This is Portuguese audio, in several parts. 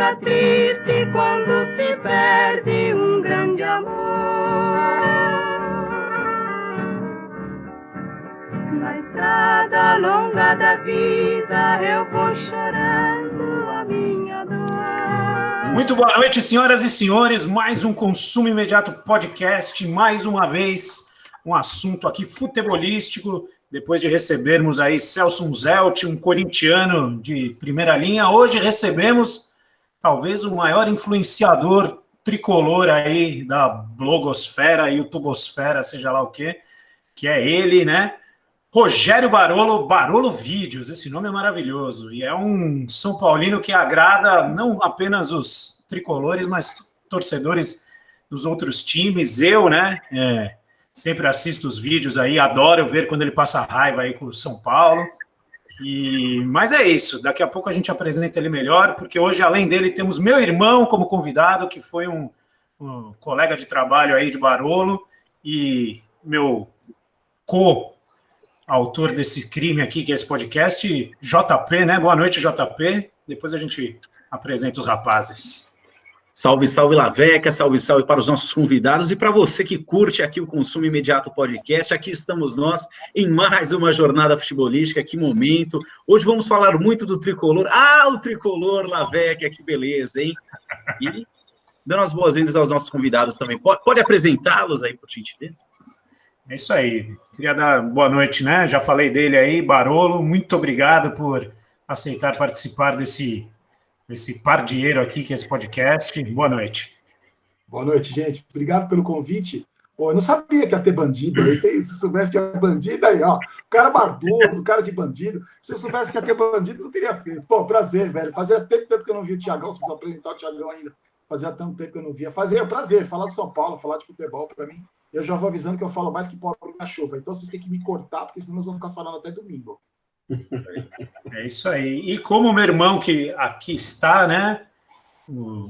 fica triste quando se perde um grande amor. Na estrada longa da vida eu vou chorando a minha dor. Muito boa noite, senhoras e senhores. Mais um Consumo Imediato Podcast. Mais uma vez, um assunto aqui futebolístico. Depois de recebermos aí Celso Zelt, um corintiano de primeira linha, hoje recebemos talvez o maior influenciador tricolor aí da blogosfera, youtubosfera, seja lá o quê, que é ele, né? Rogério Barolo, Barolo Vídeos, esse nome é maravilhoso, e é um São Paulino que agrada não apenas os tricolores, mas torcedores dos outros times. Eu, né, sempre assisto os vídeos aí, adoro ver quando ele passa raiva aí com o São Paulo. Mas é isso, daqui a pouco a gente apresenta ele melhor, porque hoje, além dele, temos meu irmão como convidado, que foi um colega de trabalho aí de Barolo, e meu co-autor desse crime aqui, que é esse podcast, JP, né? Boa noite, JP. Depois a gente apresenta os rapazes. Salve, salve, Laveca, salve, salve para os nossos convidados e para você que curte aqui o Consumo Imediato Podcast. Aqui estamos nós em mais uma jornada futebolística, que momento. Hoje vamos falar muito do Tricolor. O Tricolor, Laveca, que beleza, hein? E dando as boas-vindas aos nossos convidados também. Pode apresentá-los aí, por gentileza? É isso aí. Queria dar boa noite, né? Já falei dele aí, Barolo. Muito obrigado por aceitar participar desse pardieiro aqui, que é esse podcast. Boa noite. Boa noite, gente. Obrigado pelo convite. Pô, eu não sabia que ia ter bandido aí. Se soubesse que ia bandido, aí, ó. O cara barbudo, o cara de bandido. Se eu soubesse que ia ter bandido, não teria feito. Pô, prazer, velho. Fazia tanto tempo que eu não vi o Thiagão, vocês apresentaram o Thiagão ainda. Fazia tanto tempo que eu não via. Fazia prazer falar de São Paulo, falar de futebol para mim. Eu já vou avisando que eu falo mais que pobre na chuva. Então vocês têm que me cortar, porque senão nós vamos ficar falando até domingo. É isso aí. E como meu irmão que aqui está, né? O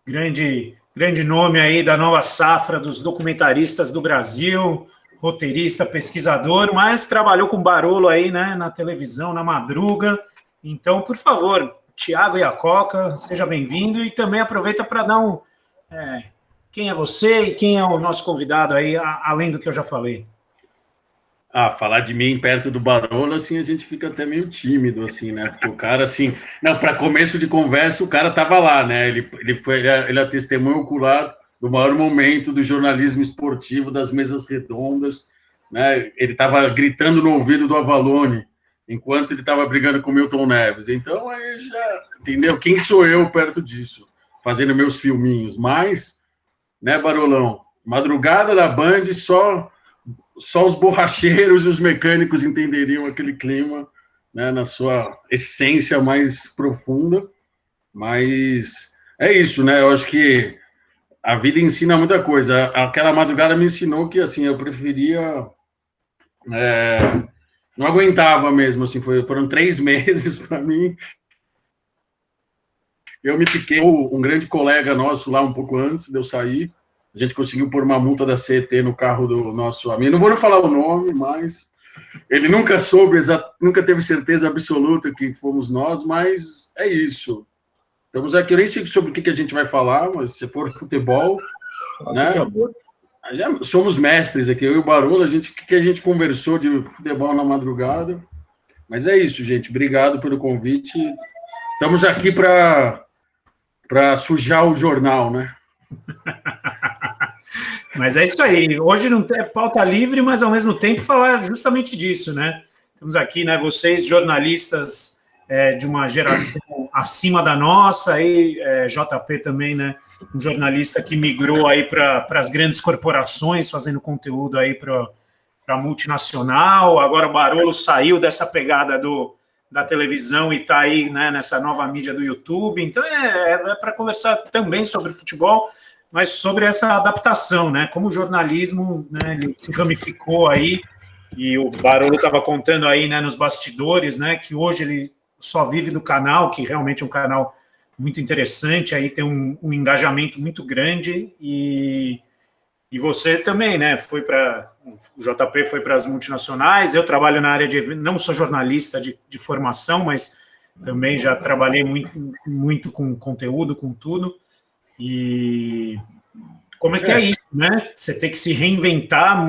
grande nome aí da nova safra dos documentaristas do Brasil, roteirista, pesquisador, mas trabalhou com Barolo aí, né? Na televisão, na madruga. Então, por favor, Thiago Iacoca, seja bem-vindo e também aproveita para dar quem é você e quem é o nosso convidado aí, além do que eu já falei. Falar de mim perto do Barolo, assim, a gente fica até meio tímido, assim, né? Porque o cara, assim... Não, para começo de conversa, o cara tava lá, né? Ele é testemunha ocular do maior momento do jornalismo esportivo, das mesas redondas, né? Ele tava gritando no ouvido do Avalone, enquanto ele tava brigando com o Milton Neves. Então, aí já... Entendeu? Quem sou eu perto disso? Fazendo meus filminhos. Mas, né, Barolão? Madrugada da Band, só os borracheiros e os mecânicos entenderiam aquele clima, né, na sua essência mais profunda, mas é isso, né, eu acho que a vida ensina muita coisa. Aquela madrugada me ensinou que, assim, eu preferia, não aguentava mesmo, assim, foram 3 meses para mim. Eu me piquei, um grande colega nosso lá um pouco antes de eu sair. A gente conseguiu pôr uma multa da CET no carro do nosso amigo. Não vou falar o nome, mas ele nunca nunca teve certeza absoluta que fomos nós, mas é isso. Estamos aqui, eu nem sei sobre o que a gente vai falar, mas se for futebol, né? Já somos mestres aqui, eu e o Barolo, o que a gente conversou de futebol na madrugada. Mas é isso, gente. Obrigado pelo convite. Estamos aqui para sujar o jornal, né? Mas é isso aí. Hoje não tem pauta livre, mas ao mesmo tempo falar justamente disso, né? Temos aqui, né, vocês jornalistas de uma geração acima da nossa, aí JP também, né, um jornalista que migrou aí para as grandes corporações, fazendo conteúdo aí para multinacional. Agora o Barolo saiu dessa pegada da televisão e está aí, né, nessa nova mídia do YouTube. Então é para conversar também sobre futebol, mas sobre essa adaptação, né? Como o jornalismo, né, ele se ramificou aí, e o Barolo estava contando aí, né, nos bastidores, né, que hoje ele só vive do canal, que realmente é um canal muito interessante, aí tem um engajamento muito grande, e você também, né, o JP foi para as multinacionais, eu trabalho na área de, não sou jornalista de formação, mas também já trabalhei muito com conteúdo, com tudo. E como é que é isso, né? Você tem que se reinventar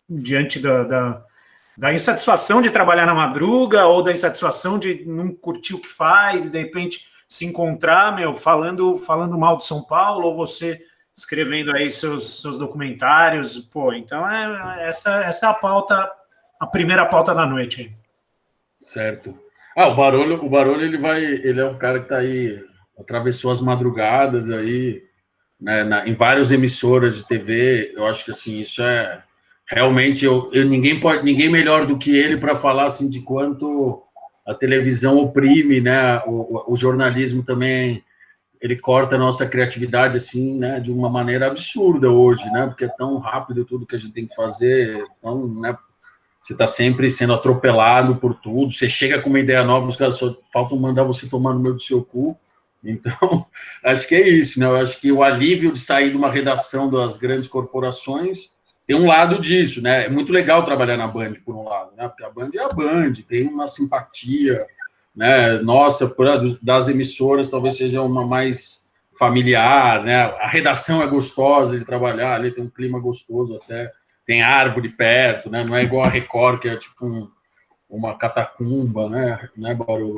diante da insatisfação de trabalhar na madruga ou da insatisfação de não curtir o que faz e, de repente, se encontrar, falando mal de São Paulo, ou você escrevendo aí seus documentários. Pô, então essa é a pauta, a primeira pauta da noite aí. Certo. O Barolo ele é um cara que está aí, atravessou as madrugadas aí, né, em várias emissoras de TV. Eu acho que assim, isso é realmente ninguém melhor do que ele para falar assim de quanto a televisão oprime, né? O jornalismo também, ele corta a nossa criatividade assim, né, de uma maneira absurda hoje, né? Porque é tão rápido tudo que a gente tem que fazer, então, né? Você está sempre sendo atropelado por tudo. Você chega com uma ideia nova, os caras só faltam mandar você tomar no meio do seu cu. Então, acho que é isso, né? Eu acho que o alívio de sair de uma redação das grandes corporações tem um lado disso, né? É muito legal trabalhar na Band, por um lado, né? Porque a Band é a Band, tem uma simpatia, né? Nossa, das emissoras talvez seja uma mais familiar, né? A redação é gostosa de trabalhar, ali tem um clima gostoso até, tem árvore perto, né? Não é igual a Record, que é tipo uma catacumba, né, Barulho?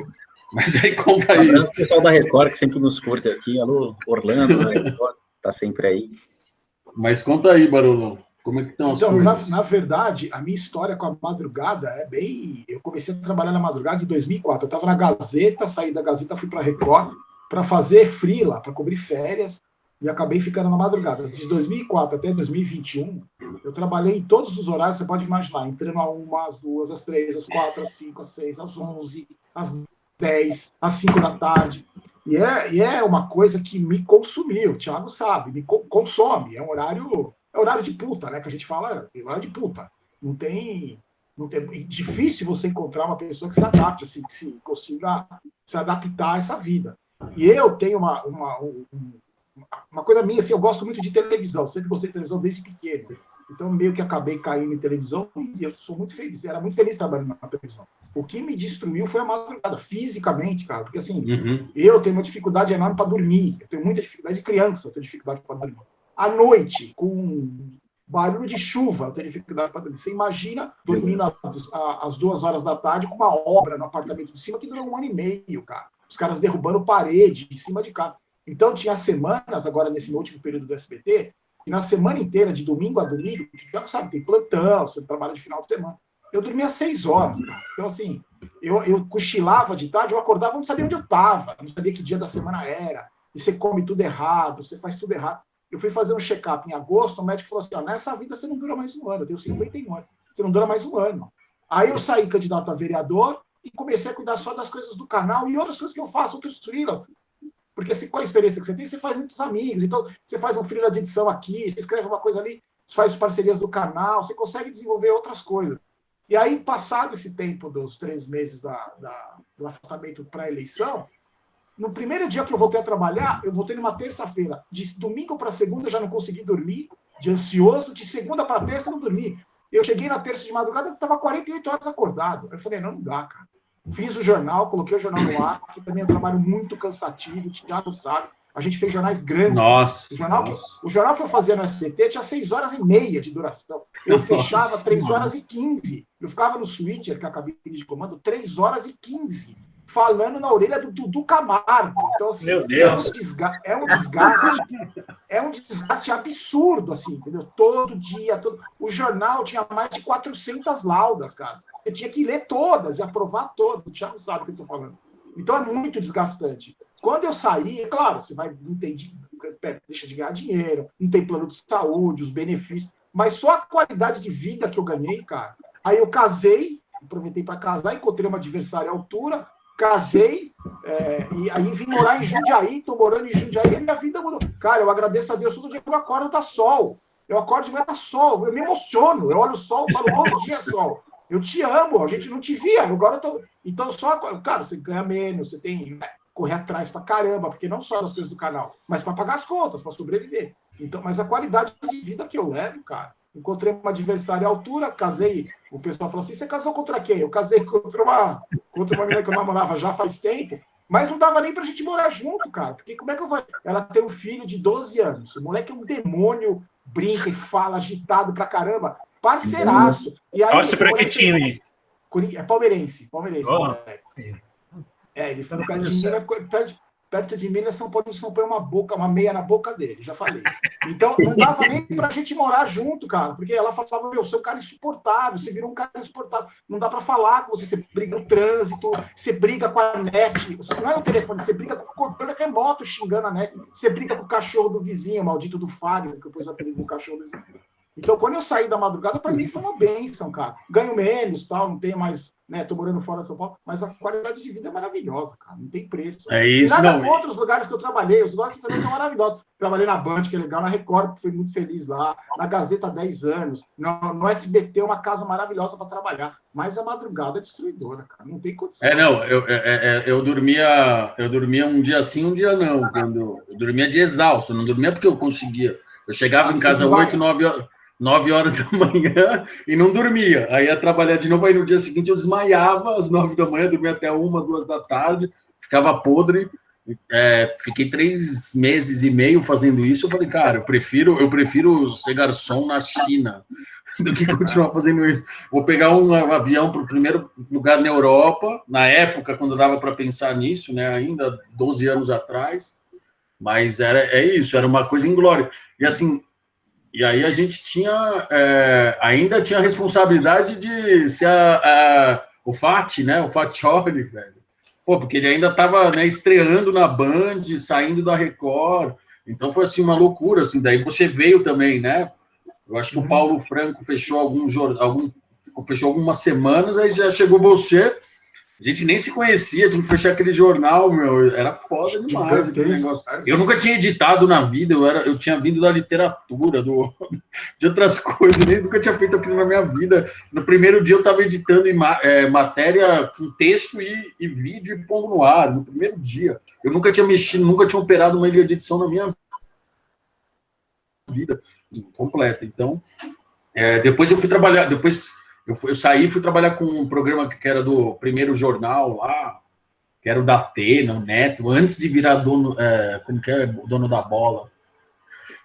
Mas aí conta aí. Abraço pessoal da Record, que sempre nos curte aqui. Alô, Orlando, tá sempre aí. Mas conta aí, Barulho. Como é que estão as coisas? Na verdade, a minha história com a madrugada é bem... Eu comecei a trabalhar na madrugada em 2004. Eu estava na Gazeta, saí da Gazeta, fui para a Record para fazer freela, para cobrir férias, e acabei ficando na madrugada. De 2004 até 2021, eu trabalhei em todos os horários, você pode imaginar, entrando às 1, às 2, às 3, às 4, às 5, às 6, às 11, às 10, às 5 da tarde. E é uma coisa que me consumiu, o Thiago sabe, me consome. É horário de puta, né? Que a gente fala, é horário de puta. Não tem. É difícil você encontrar uma pessoa que se adapte, assim, que consiga se adaptar a essa vida. E eu tenho uma coisa minha, assim, eu gosto muito de televisão, sempre gostei de televisão desde pequeno. Então, meio que acabei caindo em televisão e eu sou muito feliz, era muito feliz trabalhando na televisão. O que me destruiu foi a madrugada, fisicamente, cara, porque assim, eu tenho uma dificuldade enorme para dormir, eu tenho muita dificuldade de criança, eu tenho dificuldade para dormir. À noite, com barulho de chuva, eu tenho dificuldade para dormir. Você imagina dormindo às 2 horas da tarde com uma obra no apartamento de cima que durou 1 ano e meio, cara. Os caras derrubando parede em cima de casa. Então, tinha semanas, agora nesse meu último período do SBT, e na semana inteira, de domingo a domingo, já não sabe, tem plantão, você trabalha de final de semana. Eu dormia 6 horas, cara. Então, assim, eu cochilava de tarde, eu acordava, não sabia onde eu estava, não sabia que dia da semana era, e você come tudo errado, você faz tudo errado. Eu fui fazer um check-up em agosto, o médico falou assim, nessa vida você não dura mais 1 ano, eu tenho 51 anos, você não dura mais 1 ano. Aí eu saí candidato a vereador e comecei a cuidar só das coisas do canal e outras coisas que eu faço, outros freelas. Porque com a experiência que você tem, você faz muitos amigos. Então, você faz um freela de edição aqui, você escreve uma coisa ali, você faz parcerias do canal, você consegue desenvolver outras coisas. E aí, passado esse tempo dos 3 meses do afastamento para a eleição, no primeiro dia que eu voltei a trabalhar, eu voltei numa terça-feira. De domingo para segunda, eu já não consegui dormir, de ansioso. De segunda para terça, eu não dormi. Eu cheguei na terça de madrugada, eu estava 48 horas acordado. Eu falei, não dá, cara. Fiz o jornal, coloquei o jornal no ar, que também é um trabalho muito cansativo, o Thiago sabe. A gente fez jornais grandes. Nossa. O jornal que eu fazia no SBT tinha 6 horas e meia de duração. Eu fechava 3 horas e 15. Eu ficava no switcher, que é a cabine de comando, 3 horas e 15, falando na orelha do Dudu Camargo. Então, assim, meu Deus. É um desgaste absurdo, assim, entendeu? Todo dia, o jornal tinha mais de 400 laudas, cara. Você tinha que ler todas e aprovar todas. O Thiago sabe o que eu estou falando. Então, é muito desgastante. Quando eu saí, é claro, você vai entender, deixa de ganhar dinheiro, não tem plano de saúde, os benefícios, mas só a qualidade de vida que eu ganhei, cara. Aí eu casei, aproveitei para casar, encontrei uma adversária à altura, casei, e aí vim morar em Jundiaí, tô morando em Jundiaí, e minha vida mudou. Cara, eu agradeço a Deus todo dia que eu acordo, tá sol. Eu acordo de manhã, tá sol. Eu me emociono, eu olho o sol e falo, bom dia, sol. Eu te amo, a gente não te via, agora eu tô... Então, cara, você ganha menos, você tem que correr atrás pra caramba, porque não só das coisas do canal, mas para pagar as contas, para sobreviver. Então, mas a qualidade de vida que eu levo, cara, encontrei uma adversária à altura, casei, o pessoal falou assim, você casou contra quem? Eu casei contra contra uma menina que eu namorava já faz tempo, mas não dava nem pra gente morar junto, cara. Porque como é que eu vou... Ela tem um filho de 12 anos. O moleque é um demônio, brinca e fala, agitado pra caramba. Parceiraço. E aí, torce pra que time? É palmeirense. Oh. Ele foi perto de mim, é São Paulo, não põe uma meia na boca dele, já falei. Então, não dava nem pra gente morar junto, cara, porque ela falava, meu, você é um cara insuportável, você virou um cara insuportável, não dá pra falar com você briga no trânsito, você briga com a net, não é no telefone, você briga com o controle remoto xingando a net, você briga com o cachorro do vizinho, maldito do Fábio, que eu pus o apelido do cachorro do vizinho. Então, quando eu saí da madrugada, para mim foi uma bênção, cara. Ganho menos, tal, não tenho mais, né? Tô morando fora de São Paulo, mas a qualidade de vida é maravilhosa, cara. Não tem preço. É isso, e nada não. contra os lugares que eu trabalhei. Os lugares também são maravilhosos. Trabalhei na Band, que é legal, na Record, fui muito feliz lá. Na Gazeta, 10 anos. No SBT, uma casa maravilhosa para trabalhar. Mas a madrugada é destruidora, cara. Não tem condição. Eu dormia um dia sim, um dia não. Eu dormia de exausto, não dormia porque eu conseguia. Eu chegava em casa 8, 9 horas da manhã e não dormia. Aí ia trabalhar de novo, aí no dia seguinte eu desmaiava às 9 da manhã, dormia até 1, 2 da tarde, ficava podre. Fiquei 3 meses e meio fazendo isso. Eu falei, cara, eu prefiro ser garçom na China do que continuar fazendo isso. Vou pegar um avião para o primeiro lugar na Europa, na época, quando dava para pensar nisso, né? Ainda 12 anos atrás. Mas isso, era uma coisa inglória. E assim, e aí a gente ainda tinha a responsabilidade de ser o Fati, né? O Fatioli, velho. Pô, porque ele ainda estava, né, estreando na Band, saindo da Record. Então foi assim uma loucura, assim. Daí você veio também, né? Eu acho que o Paulo Franco fechou fechou algumas semanas, aí já chegou você. A gente nem se conhecia, tinha que fechar aquele jornal, meu, era foda demais aquele negócio. Eu nunca tinha editado na vida, eu tinha vindo da literatura, de outras coisas, nunca tinha feito aquilo na minha vida. No primeiro dia eu estava editando matéria com texto e vídeo e pondo no ar, no primeiro dia. Eu nunca tinha mexido, nunca tinha operado uma ilha de edição na minha vida completa. Então, depois eu fui trabalhar, eu saí e fui trabalhar com um programa que era do primeiro jornal lá, que era o da Atena, o Neto, antes de virar dono, dono da bola.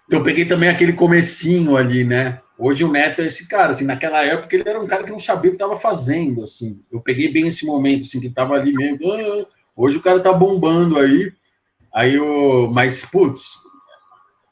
Então eu peguei também aquele comecinho ali, né? Hoje o Neto é esse cara, assim, naquela época ele era um cara que não sabia o que estava fazendo, assim. Eu peguei bem esse momento, assim, que estava ali mesmo. Hoje o cara tá bombando aí. Mas, putz...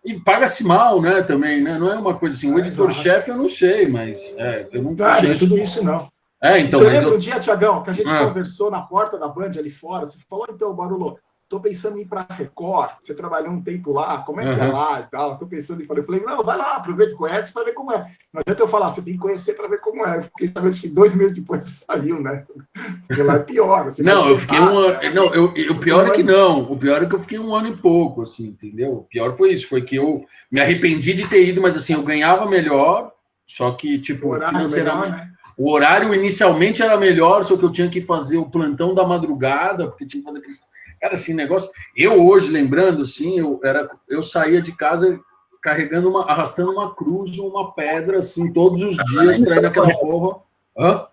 E paga-se mal, né, também, né? Não é uma coisa assim, o editor-chefe eu não sei, mas eu não sei. Não é tudo isso, não. Então, você lembra um dia, Tiagão, que a gente conversou na porta da Band ali fora, você falou, então, Barolo, tô pensando em ir pra Record, você trabalhou um tempo lá, como é que é lá e tal, tô pensando em ir. Eu falei, não, vai lá, aproveita, conhece pra ver como é. Não adianta eu falar, você tem que conhecer pra ver como é. Eu fiquei sabendo que 2 meses depois você saiu, né? Porque lá é pior. Não, eu fiquei o pior é que não. O pior é que eu fiquei 1 ano e pouco, assim, entendeu? O pior foi isso, foi que eu me arrependi de ter ido, mas assim, eu ganhava melhor, só que, tipo, financeiramente... Melhor, né? O horário inicialmente era melhor, só que eu tinha que fazer o plantão da madrugada, porque tinha que fazer aquele... Cara, assim, negócio... Eu hoje, lembrando, assim, eu saía de casa arrastando uma cruz ou uma pedra, assim, todos os dias para ir naquela porra.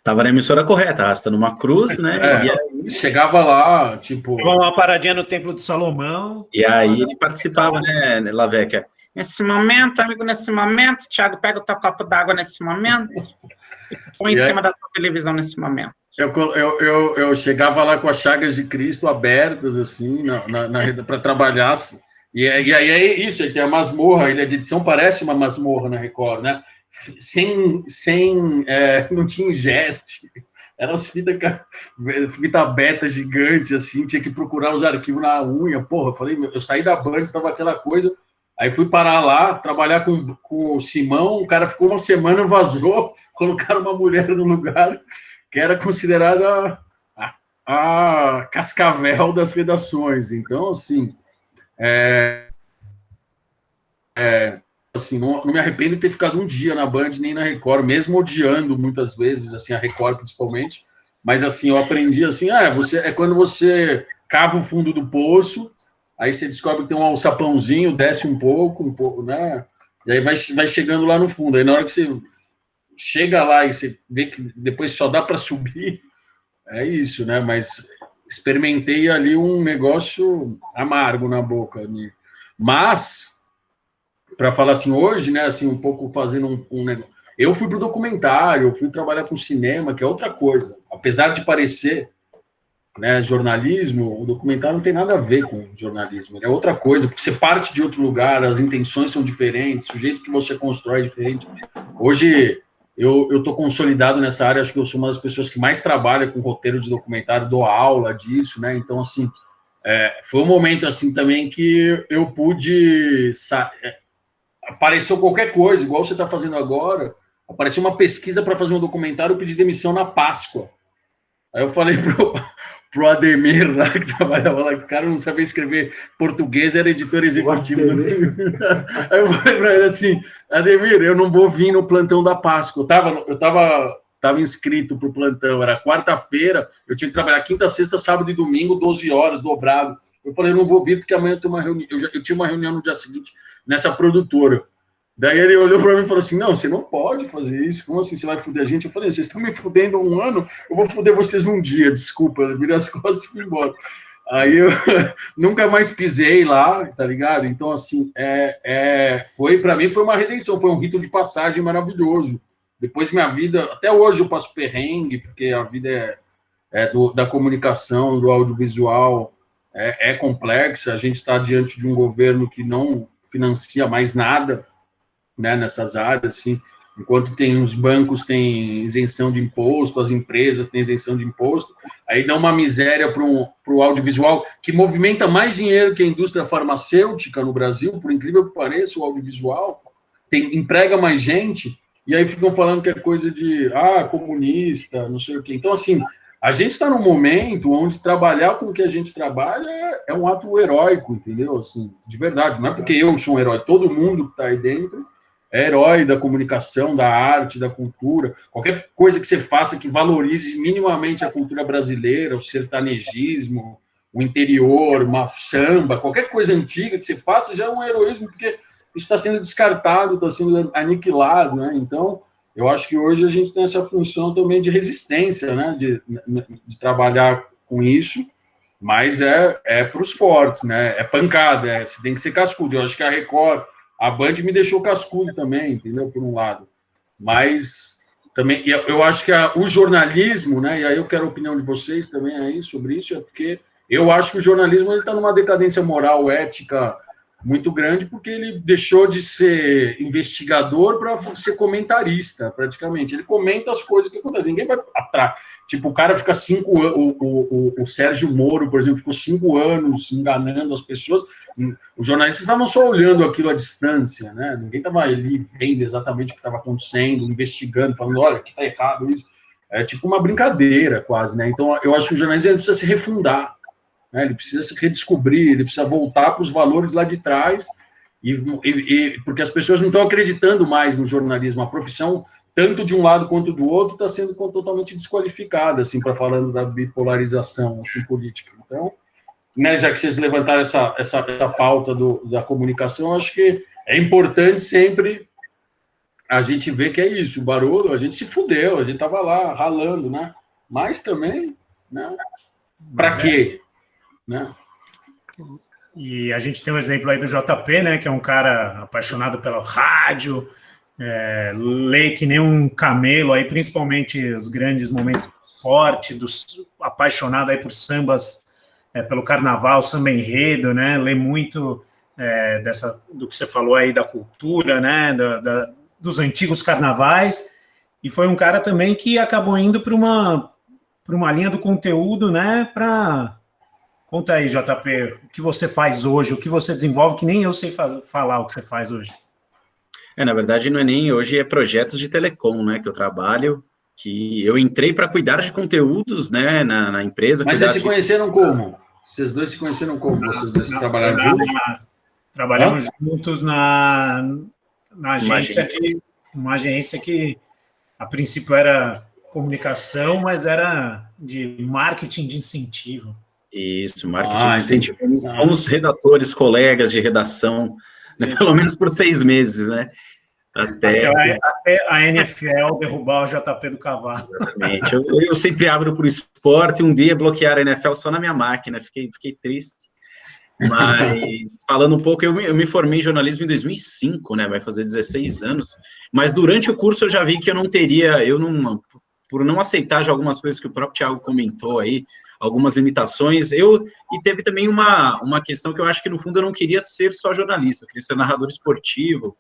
Tava na emissora correta, arrastando uma cruz, né? Chegava lá, tipo... Uma paradinha no Templo de Salomão. E aí ele participava, né, Lavecchia? Nesse momento, amigo, Thiago, pega o teu copo d'água nesse momento, põe em cima da tua televisão nesse momento. Eu chegava lá com as chagas de Cristo abertas, assim, para trabalhar, assim. E aí é isso, tem a masmorra, a ilha de edição parece uma masmorra na Record, né? Não tinha gesto, eram as fita beta gigante, assim, tinha que procurar os arquivos na unha, porra, eu saí da Band, estava aquela coisa, aí fui parar lá, trabalhar com o Simão, o cara ficou 1 semana, vazou, colocaram uma mulher no lugar, que era considerada a cascavel das redações, então, assim, assim, não me arrependo de ter ficado um dia na Band nem na Record, mesmo odiando muitas vezes, assim, a Record principalmente, mas assim, eu aprendi assim, quando você cava o fundo do poço, aí você descobre que tem um alçapãozinho, desce um pouco, né, e aí vai chegando lá no fundo, aí na hora que você chega lá e você vê que depois só dá para subir, é isso, né? Mas experimentei ali um negócio amargo na boca, né? Mas, para falar assim, hoje, né, assim, um pouco fazendo um negócio. Eu fui pro documentário, eu fui trabalhar com cinema, que é outra coisa. Apesar de parecer, né, jornalismo, o documentário não tem nada a ver com jornalismo, é outra coisa, porque você parte de outro lugar, as intenções são diferentes, o jeito que você constrói é diferente. Hoje, eu estou consolidado nessa área, acho que eu sou uma das pessoas que mais trabalha com roteiro de documentário, dou aula disso, né, então, assim, foi um momento, assim, também que eu pude... apareceu qualquer coisa, igual você está fazendo agora, apareceu uma pesquisa para fazer um documentário, eu pedi demissão na Páscoa. Aí eu falei pro Ademir lá, que trabalhava lá, que o cara não sabia escrever português, era editor executivo. Aí eu falei para ele assim, Ademir, eu não vou vir no plantão da Páscoa. Eu tava inscrito pro plantão, era quarta-feira, eu tinha que trabalhar quinta, sexta, sábado e domingo, 12 horas, dobrado. Eu falei, eu não vou vir porque amanhã eu tenho uma reunião. Eu tinha uma reunião no dia seguinte nessa produtora. Daí ele olhou para mim e falou assim, não, você não pode fazer isso, como assim você vai foder a gente? Eu falei, vocês estão me fudendo um ano, eu vou foder vocês um dia, desculpa. Eu virei as costas e fui embora. Aí eu nunca mais pisei lá, tá ligado? Então, assim, para mim foi uma redenção, foi um rito de passagem maravilhoso. Depois minha vida, até hoje eu passo perrengue, porque a vida da comunicação, do audiovisual, é complexa, a gente está diante de um governo que não financia mais nada, né, nessas áreas, assim, enquanto tem os bancos têm isenção de imposto, as empresas têm isenção de imposto, aí dá uma miséria para o audiovisual, que movimenta mais dinheiro que a indústria farmacêutica no Brasil, por incrível que pareça, o audiovisual emprega mais gente, e aí ficam falando que é coisa de, comunista, não sei o quê. Então, assim, a gente está num momento onde trabalhar com o que a gente trabalha é um ato heróico, entendeu? Assim, de verdade, não é porque eu sou um herói, todo mundo que está aí dentro é herói da comunicação, da arte, da cultura, qualquer coisa que você faça que valorize minimamente a cultura brasileira, o sertanegismo, o interior, uma samba, qualquer coisa antiga que você faça já é um heroísmo, porque isso está sendo descartado, está sendo aniquilado, né? Então, eu acho que hoje a gente tem essa função também de resistência, né? De trabalhar com isso, mas é para os fortes, né? É pancada, você tem que ser cascudo. Eu acho que a Record, a Band me deixou cascudo também, entendeu? Por um lado. Mas também, eu acho que o jornalismo, né? E aí eu quero a opinião de vocês também aí sobre isso, é porque eu acho que o jornalismo está numa decadência moral, ética muito grande, porque ele deixou de ser investigador para ser comentarista, praticamente. Ele comenta as coisas que acontecem. Ninguém vai atrás. Tipo, o cara fica 5 anos... O Sérgio Moro, por exemplo, ficou 5 anos enganando as pessoas. Os jornalistas estavam só olhando aquilo à distância, né? Ninguém estava ali vendo exatamente o que estava acontecendo, investigando, falando, olha, aqui está errado isso. É tipo uma brincadeira, quase, né? Então, eu acho que o jornalismo precisa se refundar. Ele precisa se redescobrir, ele precisa voltar para os valores lá de trás, porque as pessoas não estão acreditando mais no jornalismo. A profissão, tanto de um lado quanto do outro, está sendo totalmente desqualificada, assim, para falando da bipolarização assim, política. Então, né, já que vocês levantaram essa pauta da comunicação, acho que é importante sempre a gente ver que é isso, o Barolo, a gente se fudeu, a gente estava lá ralando, né? Mas também, né? Para quê? Né? E a gente tem um exemplo aí do JP, né, que é um cara apaixonado pelo rádio, lê que nem um camelo, aí, principalmente os grandes momentos do esporte, apaixonado aí por sambas, pelo carnaval, samba enredo, né, lê muito do que você falou aí da cultura, né, dos antigos carnavais, e foi um cara também que acabou indo para uma linha do conteúdo, né, Conta aí, JP, o que você faz hoje, o que você desenvolve, que nem eu sei falar o que você faz hoje. Na verdade, não é nem hoje, é projetos de telecom, né, que eu trabalho, que eu entrei para cuidar de conteúdos, né, na empresa. Mas vocês se conheceram como? Vocês dois se conheceram como? Vocês dois trabalharam juntos? Trabalhamos juntos na agência, uma agência que a princípio era comunicação, mas era de marketing de incentivo. Isso, marketing de incentivo. Somos redatores, colegas de redação, né, pelo menos por 6 meses, né? Até a NFL derrubar o JP do cavalo. Exatamente. Eu sempre abro por esporte, um dia bloquear a NFL só na minha máquina, fiquei triste. Mas, falando um pouco, eu me formei em jornalismo em 2005, né, vai fazer 16 anos, mas durante o curso eu já vi que eu não teria, por não aceitar já algumas coisas que o próprio Thiago comentou aí, algumas limitações, e teve também uma questão que eu acho que no fundo eu não queria ser só jornalista, eu queria ser narrador esportivo,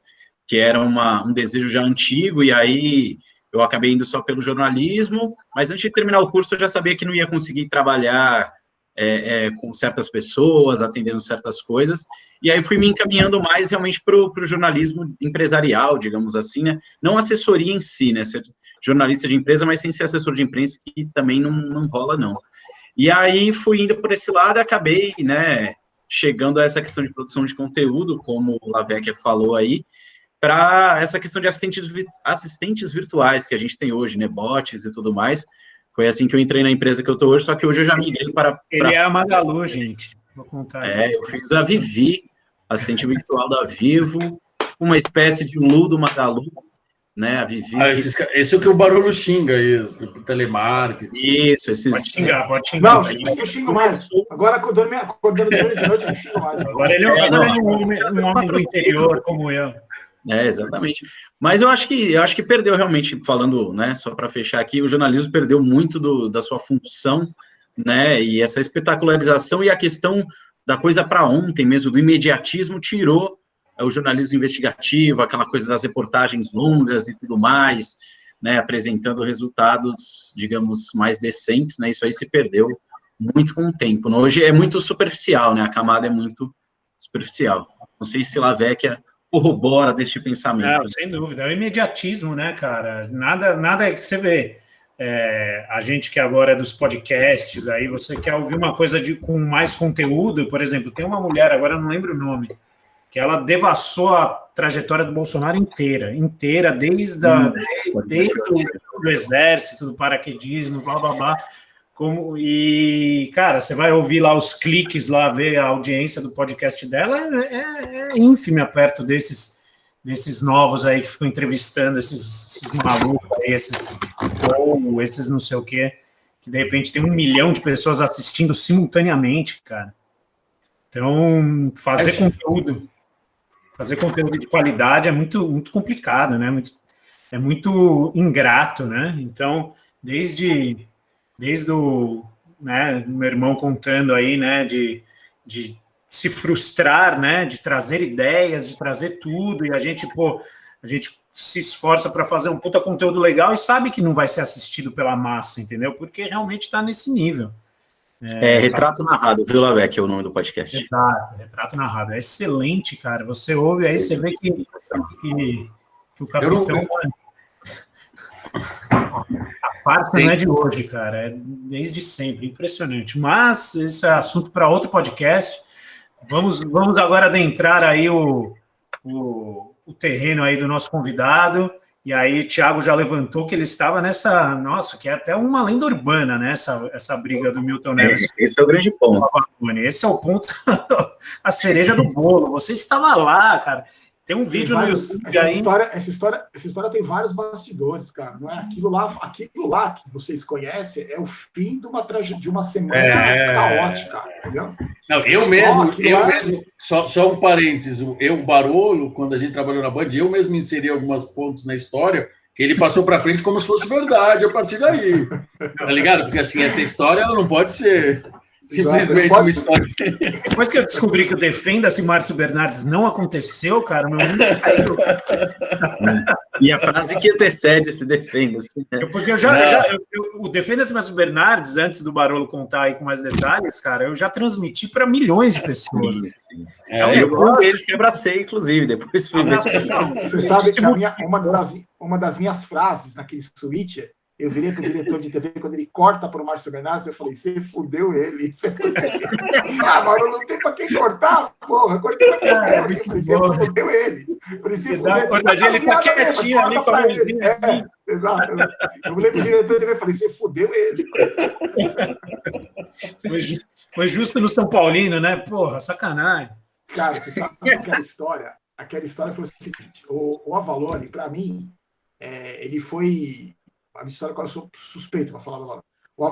que era um desejo já antigo, e aí eu acabei indo só pelo jornalismo, mas antes de terminar o curso eu já sabia que não ia conseguir trabalhar com certas pessoas, atendendo certas coisas, e aí fui me encaminhando mais realmente para o jornalismo empresarial, digamos assim, né, não assessoria em si, né, ser jornalista de empresa, mas sem ser assessor de imprensa, que também não rola, não. E aí fui indo por esse lado e acabei, né, chegando a essa questão de produção de conteúdo, como o Lavecchia falou aí, para essa questão de assistentes virtuais que a gente tem hoje, né, bots e tudo mais. Foi assim que eu entrei na empresa que eu estou hoje, só que hoje eu já migrei para... Ele é a Magalu, gente. Vou contar. Eu fiz a Vivi, assistente virtual da Vivo, uma espécie de Lu do Magalu, né, a Vivi. Esse é o que o Barolo xinga, isso, telemarketing. Isso, esses... Pode xingar. Não, eu xingo mais. Agora, acordando de noite, eu xingo mais. Agora ele é um homem do interior, como eu. Exatamente. Mas eu acho que perdeu realmente, falando, né, só para fechar aqui, o jornalismo perdeu muito da sua função, né, e essa espetacularização e a questão da coisa para ontem mesmo, do imediatismo, tirou o jornalismo investigativo, aquela coisa das reportagens longas e tudo mais, né, apresentando resultados, digamos, mais decentes, né, isso aí se perdeu muito com o tempo. Hoje é muito superficial, né, a camada é muito superficial. Não sei se Lavecchia corrobora deste pensamento. Não, sem dúvida, é o imediatismo, né, cara? Nada que você vê. A gente que agora é dos podcasts, aí você quer ouvir uma coisa com mais conteúdo, por exemplo, tem uma mulher, agora eu não lembro o nome, que ela devassou a trajetória do Bolsonaro inteira, desde o exército, do paraquedismo, blá, blá, blá. E, cara, você vai ouvir lá os cliques, lá ver a audiência do podcast dela, é ínfima perto desses novos aí que ficam entrevistando esses malucos aí, esses não sei o quê, que de repente tem 1 milhão de pessoas assistindo simultaneamente, cara. Então, fazer conteúdo de qualidade é muito, muito complicado, né? É muito ingrato, né? Então, desde o, né, meu irmão contando aí, né, de se frustrar, né, de trazer ideias, de trazer tudo, e a gente se esforça para fazer um puta conteúdo legal e sabe que não vai ser assistido pela massa, entendeu? Porque realmente está nesse nível. Retrato Narrado, viu, Lavecchia, é o nome do podcast. Exato, Retrato Narrado. É excelente, cara. Você ouve, aí você vê que o capitão... A farsa não é de hoje, cara, é desde sempre, impressionante. Mas esse é assunto para outro podcast. Vamos agora adentrar aí o terreno aí do nosso convidado. E aí o Thiago já levantou que ele estava nessa, nossa, que é até uma lenda urbana, né? Essa briga do Milton Neves. Esse é o grande ponto. Esse é o ponto, a cereja do bolo. Você estava lá, cara. Tem um vídeo no YouTube aí. Essa história tem vários bastidores, cara. Não é aquilo lá que vocês conhecem é o fim de uma semana caótica, entendeu? Não, eu mesmo, só um parênteses, o Barolo, quando a gente trabalhou na Band, eu mesmo inseri alguns pontos na história que ele passou para frente como se fosse verdade a partir daí. Tá ligado? Porque assim, essa história ela não pode ser simplesmente uma história. Depois que eu descobri que o Defenda-se Márcio Bernardes não aconteceu, cara, meu mundo caiu. E a frase que antecede esse Defenda-se. Porque o Defenda-se Márcio Bernardes, antes do Barolo contar aí com mais detalhes, cara, eu já transmiti para milhões de pessoas. Eu se abracei, inclusive, depois fui ver. Você sabe que uma das minhas frases naquele switch, eu virei pro diretor de TV, quando ele corta pro Márcio Bernardes, eu falei, você fudeu ele. Mas eu não tem pra quem cortar, porra. Cortei pra quem quer. Você fudeu ele. Ele tá quietinho ali com a mãozinha assim. Exato. Eu falei pro diretor de TV, falei, você fudeu ele. Foi justo no São Paulino, né? Porra, sacanagem. Cara, você sabe aquela história aquela história foi o seguinte, o Avalone, para mim, ele foi... A minha história, eu sou suspeito para falar do Avalone.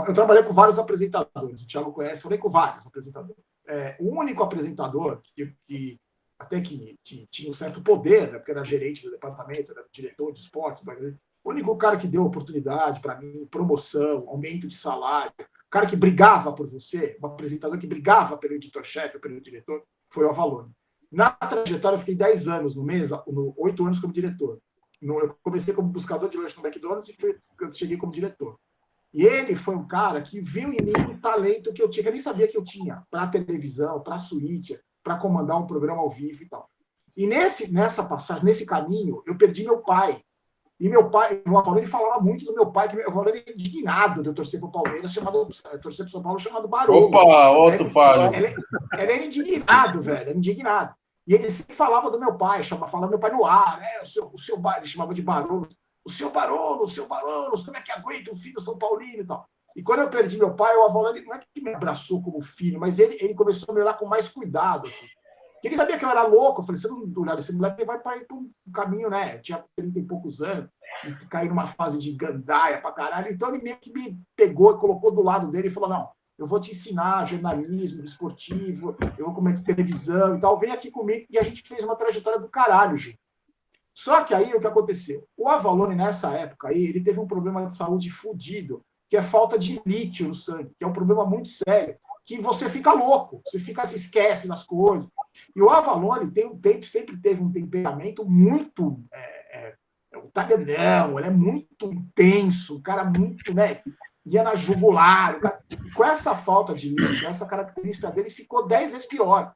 Eu trabalhei com vários apresentadores, o Thiago conhece, falei com vários apresentadores. O único apresentador que até que tinha um certo poder, né, porque era gerente do departamento, era diretor de esportes, né, o único cara que deu oportunidade para mim, promoção, aumento de salário, o cara que brigava por você, um apresentador que brigava pelo editor-chefe, pelo diretor, foi o Avalone. Na trajetória, eu fiquei 10 anos no Mesa, 8 anos como diretor. Eu comecei como buscador de lanche no McDonald's e eu cheguei como diretor. E ele foi um cara que viu em mim um talento que eu tinha, que eu nem sabia que eu tinha, para televisão, para suíte, para comandar um programa ao vivo e tal. E nessa passagem, nesse caminho, eu perdi meu pai. E meu pai, o Avalone, falava muito do meu pai, que o Avalone era indignado de eu torcer para o Palmeiras, torcer para o São Paulo, chamado Barolo. Opa, outro falho. Ele era indignado, velho, era indignado. E ele sempre falava do meu pai, falava meu pai no ar, né? O seu ele chamava de Barolo. O seu Barolo, como é que aguenta o filho do São Paulino e tal? E quando eu perdi meu pai, o Avalone não é que me abraçou como filho, mas ele começou a me olhar com mais cuidado, assim. Ele sabia que eu era louco, eu falei, você não olhar esse moleque, vai para ir para um caminho, né? Eu tinha 30 e poucos anos, e caí numa fase de gandaia pra caralho, então ele meio que me pegou e colocou do lado dele e falou, não, eu vou te ensinar jornalismo esportivo, eu vou comentar televisão e tal, vem aqui comigo, e a gente fez uma trajetória do caralho, gente. Só que aí, o que aconteceu? O Avalone, nessa época aí, ele teve um problema de saúde fodido, que é falta de lítio no sangue, que é um problema muito sério, que você fica louco, você se esquece das coisas. E o Avalone sempre teve um temperamento muito italianão, ele é muito intenso, um cara muito, né, ia na jugular. Com essa falta de lítio, essa característica dele ficou 10 vezes pior.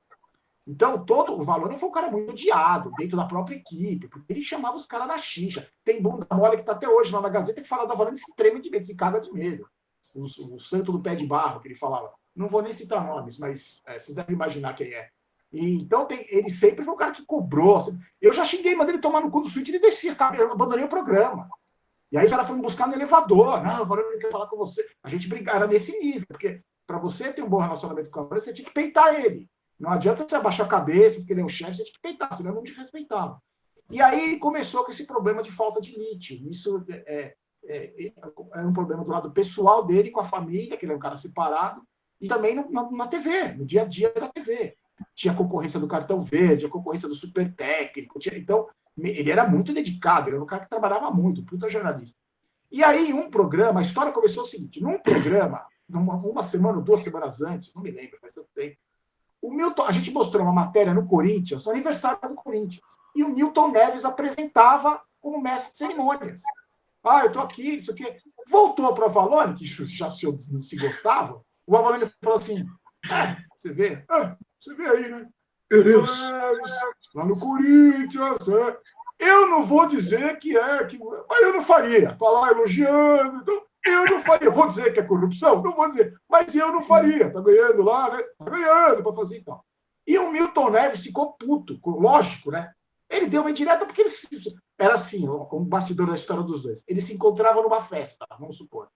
Então, o Avalone foi um cara muito odiado dentro da própria equipe, porque ele chamava os caras na xixa. Tem bunda mole que está até hoje lá na Gazeta que fala do Avalone, se treme de medo, se caga de medo. O santo do pé de barro, que ele falava. Não vou nem citar nomes, mas vocês devem imaginar quem é. E, então, ele sempre foi um cara que cobrou. Eu já xinguei, mandei ele tomar no cu do suíte e ele descia, eu abandonei o programa. E aí o cara foi me buscar no elevador. Não, o Avalone não quer falar com você. A gente brigava nesse nível, porque para você ter um bom relacionamento com o Avalone, você tinha que peitar ele. Não adianta você abaixar a cabeça, porque ele é um chefe, você tinha que peitar, senão não te respeitava. E aí começou com esse problema de falta de lítio. Isso é um problema do lado pessoal dele, com a família, que ele é um cara separado, e também na TV, no dia a dia da TV. Tinha concorrência do cartão verde, a concorrência do super técnico. Então, ele era muito dedicado, ele era um cara que trabalhava muito, puta jornalista. E aí, um programa, a história começou o seguinte, num programa, uma semana ou 2 semanas antes, não me lembro, faz tanto tempo, a gente mostrou uma matéria no Corinthians, o aniversário do Corinthians, e o Milton Neves apresentava como mestre de cerimônias. Eu tô aqui, isso aqui. Voltou para o Avalone, que já se gostava, o Avalone falou assim, você vê aí, né? Meu Deus. Lá no Corinthians, eu não vou dizer mas eu não faria. Falar elogiando, então, eu não faria. Vou dizer que é corrupção? Não vou dizer, mas eu não faria. Tá ganhando lá, né? Tá ganhando para fazer então. E o Milton Neves ficou puto, lógico, né? Ele deu uma indireta porque era assim, como bastidor da história dos dois. Eles se encontravam numa festa, vamos supor.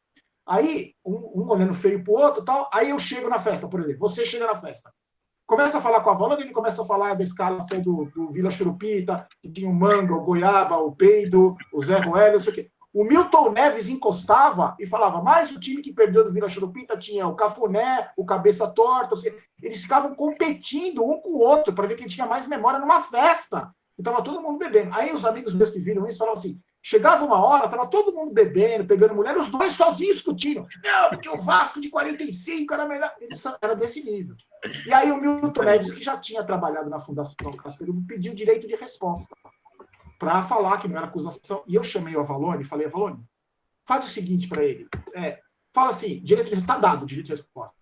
Aí, um olhando feio pro outro, tal. Aí eu chego na festa, por exemplo. Você chega na festa. Começa a falar com a Avalone, ele começa a falar da escalação do Vila Churupita, que tinha o Manga, o Goiaba, o Peido, o Zé Ruelo, não sei o quê. O Milton Neves encostava e falava, mas o time que perdeu do Vila Churupita tinha o Cafuné, o Cabeça Torta. Eles ficavam competindo um com o outro para ver quem tinha mais memória numa festa. E estava todo mundo bebendo. Aí os amigos meus que viram isso falavam assim, chegava uma hora, estava todo mundo bebendo, pegando mulher, os dois sozinhos discutindo. Não, porque o Vasco de 45 era melhor. Era desse nível. E aí o Milton Neves, que já tinha trabalhado na Fundação Casper, pediu direito de resposta para falar que não era acusação. E eu chamei o Avalone e falei, Avalone, faz o seguinte para ele. Fala assim, está dado o direito de resposta.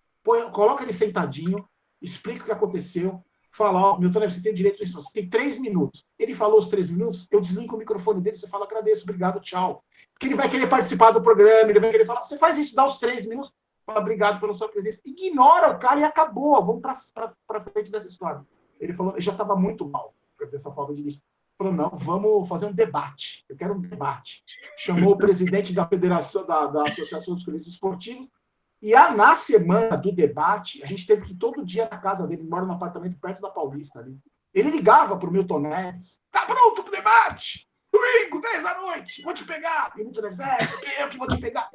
Coloca ele sentadinho, explica o que aconteceu, fala, Milton Neves, você tem direito de resposta. Você tem 3 minutos. Ele falou os 3 minutos, eu desligo o microfone dele, você fala, agradeço, obrigado, tchau. Porque ele vai querer participar do programa, ele vai querer falar, você faz isso, dá os 3 minutos, fala, obrigado pela sua presença. Ignora o cara e acabou, vamos para frente dessa história. Ele falou, ele já estava muito mal dessa falta de lixo. Falou, não, vamos fazer um debate. Eu quero um debate. Chamou o presidente da Federação, da Associação dos Clubes Esportivos, e na semana do debate, a gente teve que ir todo dia na casa dele, ele mora num apartamento perto da Paulista ali. Ele ligava para o Milton Neves. Tá pronto pro debate? Domingo, 10 da noite, vou te pegar. E o Milton Neves, eu que vou te pegar.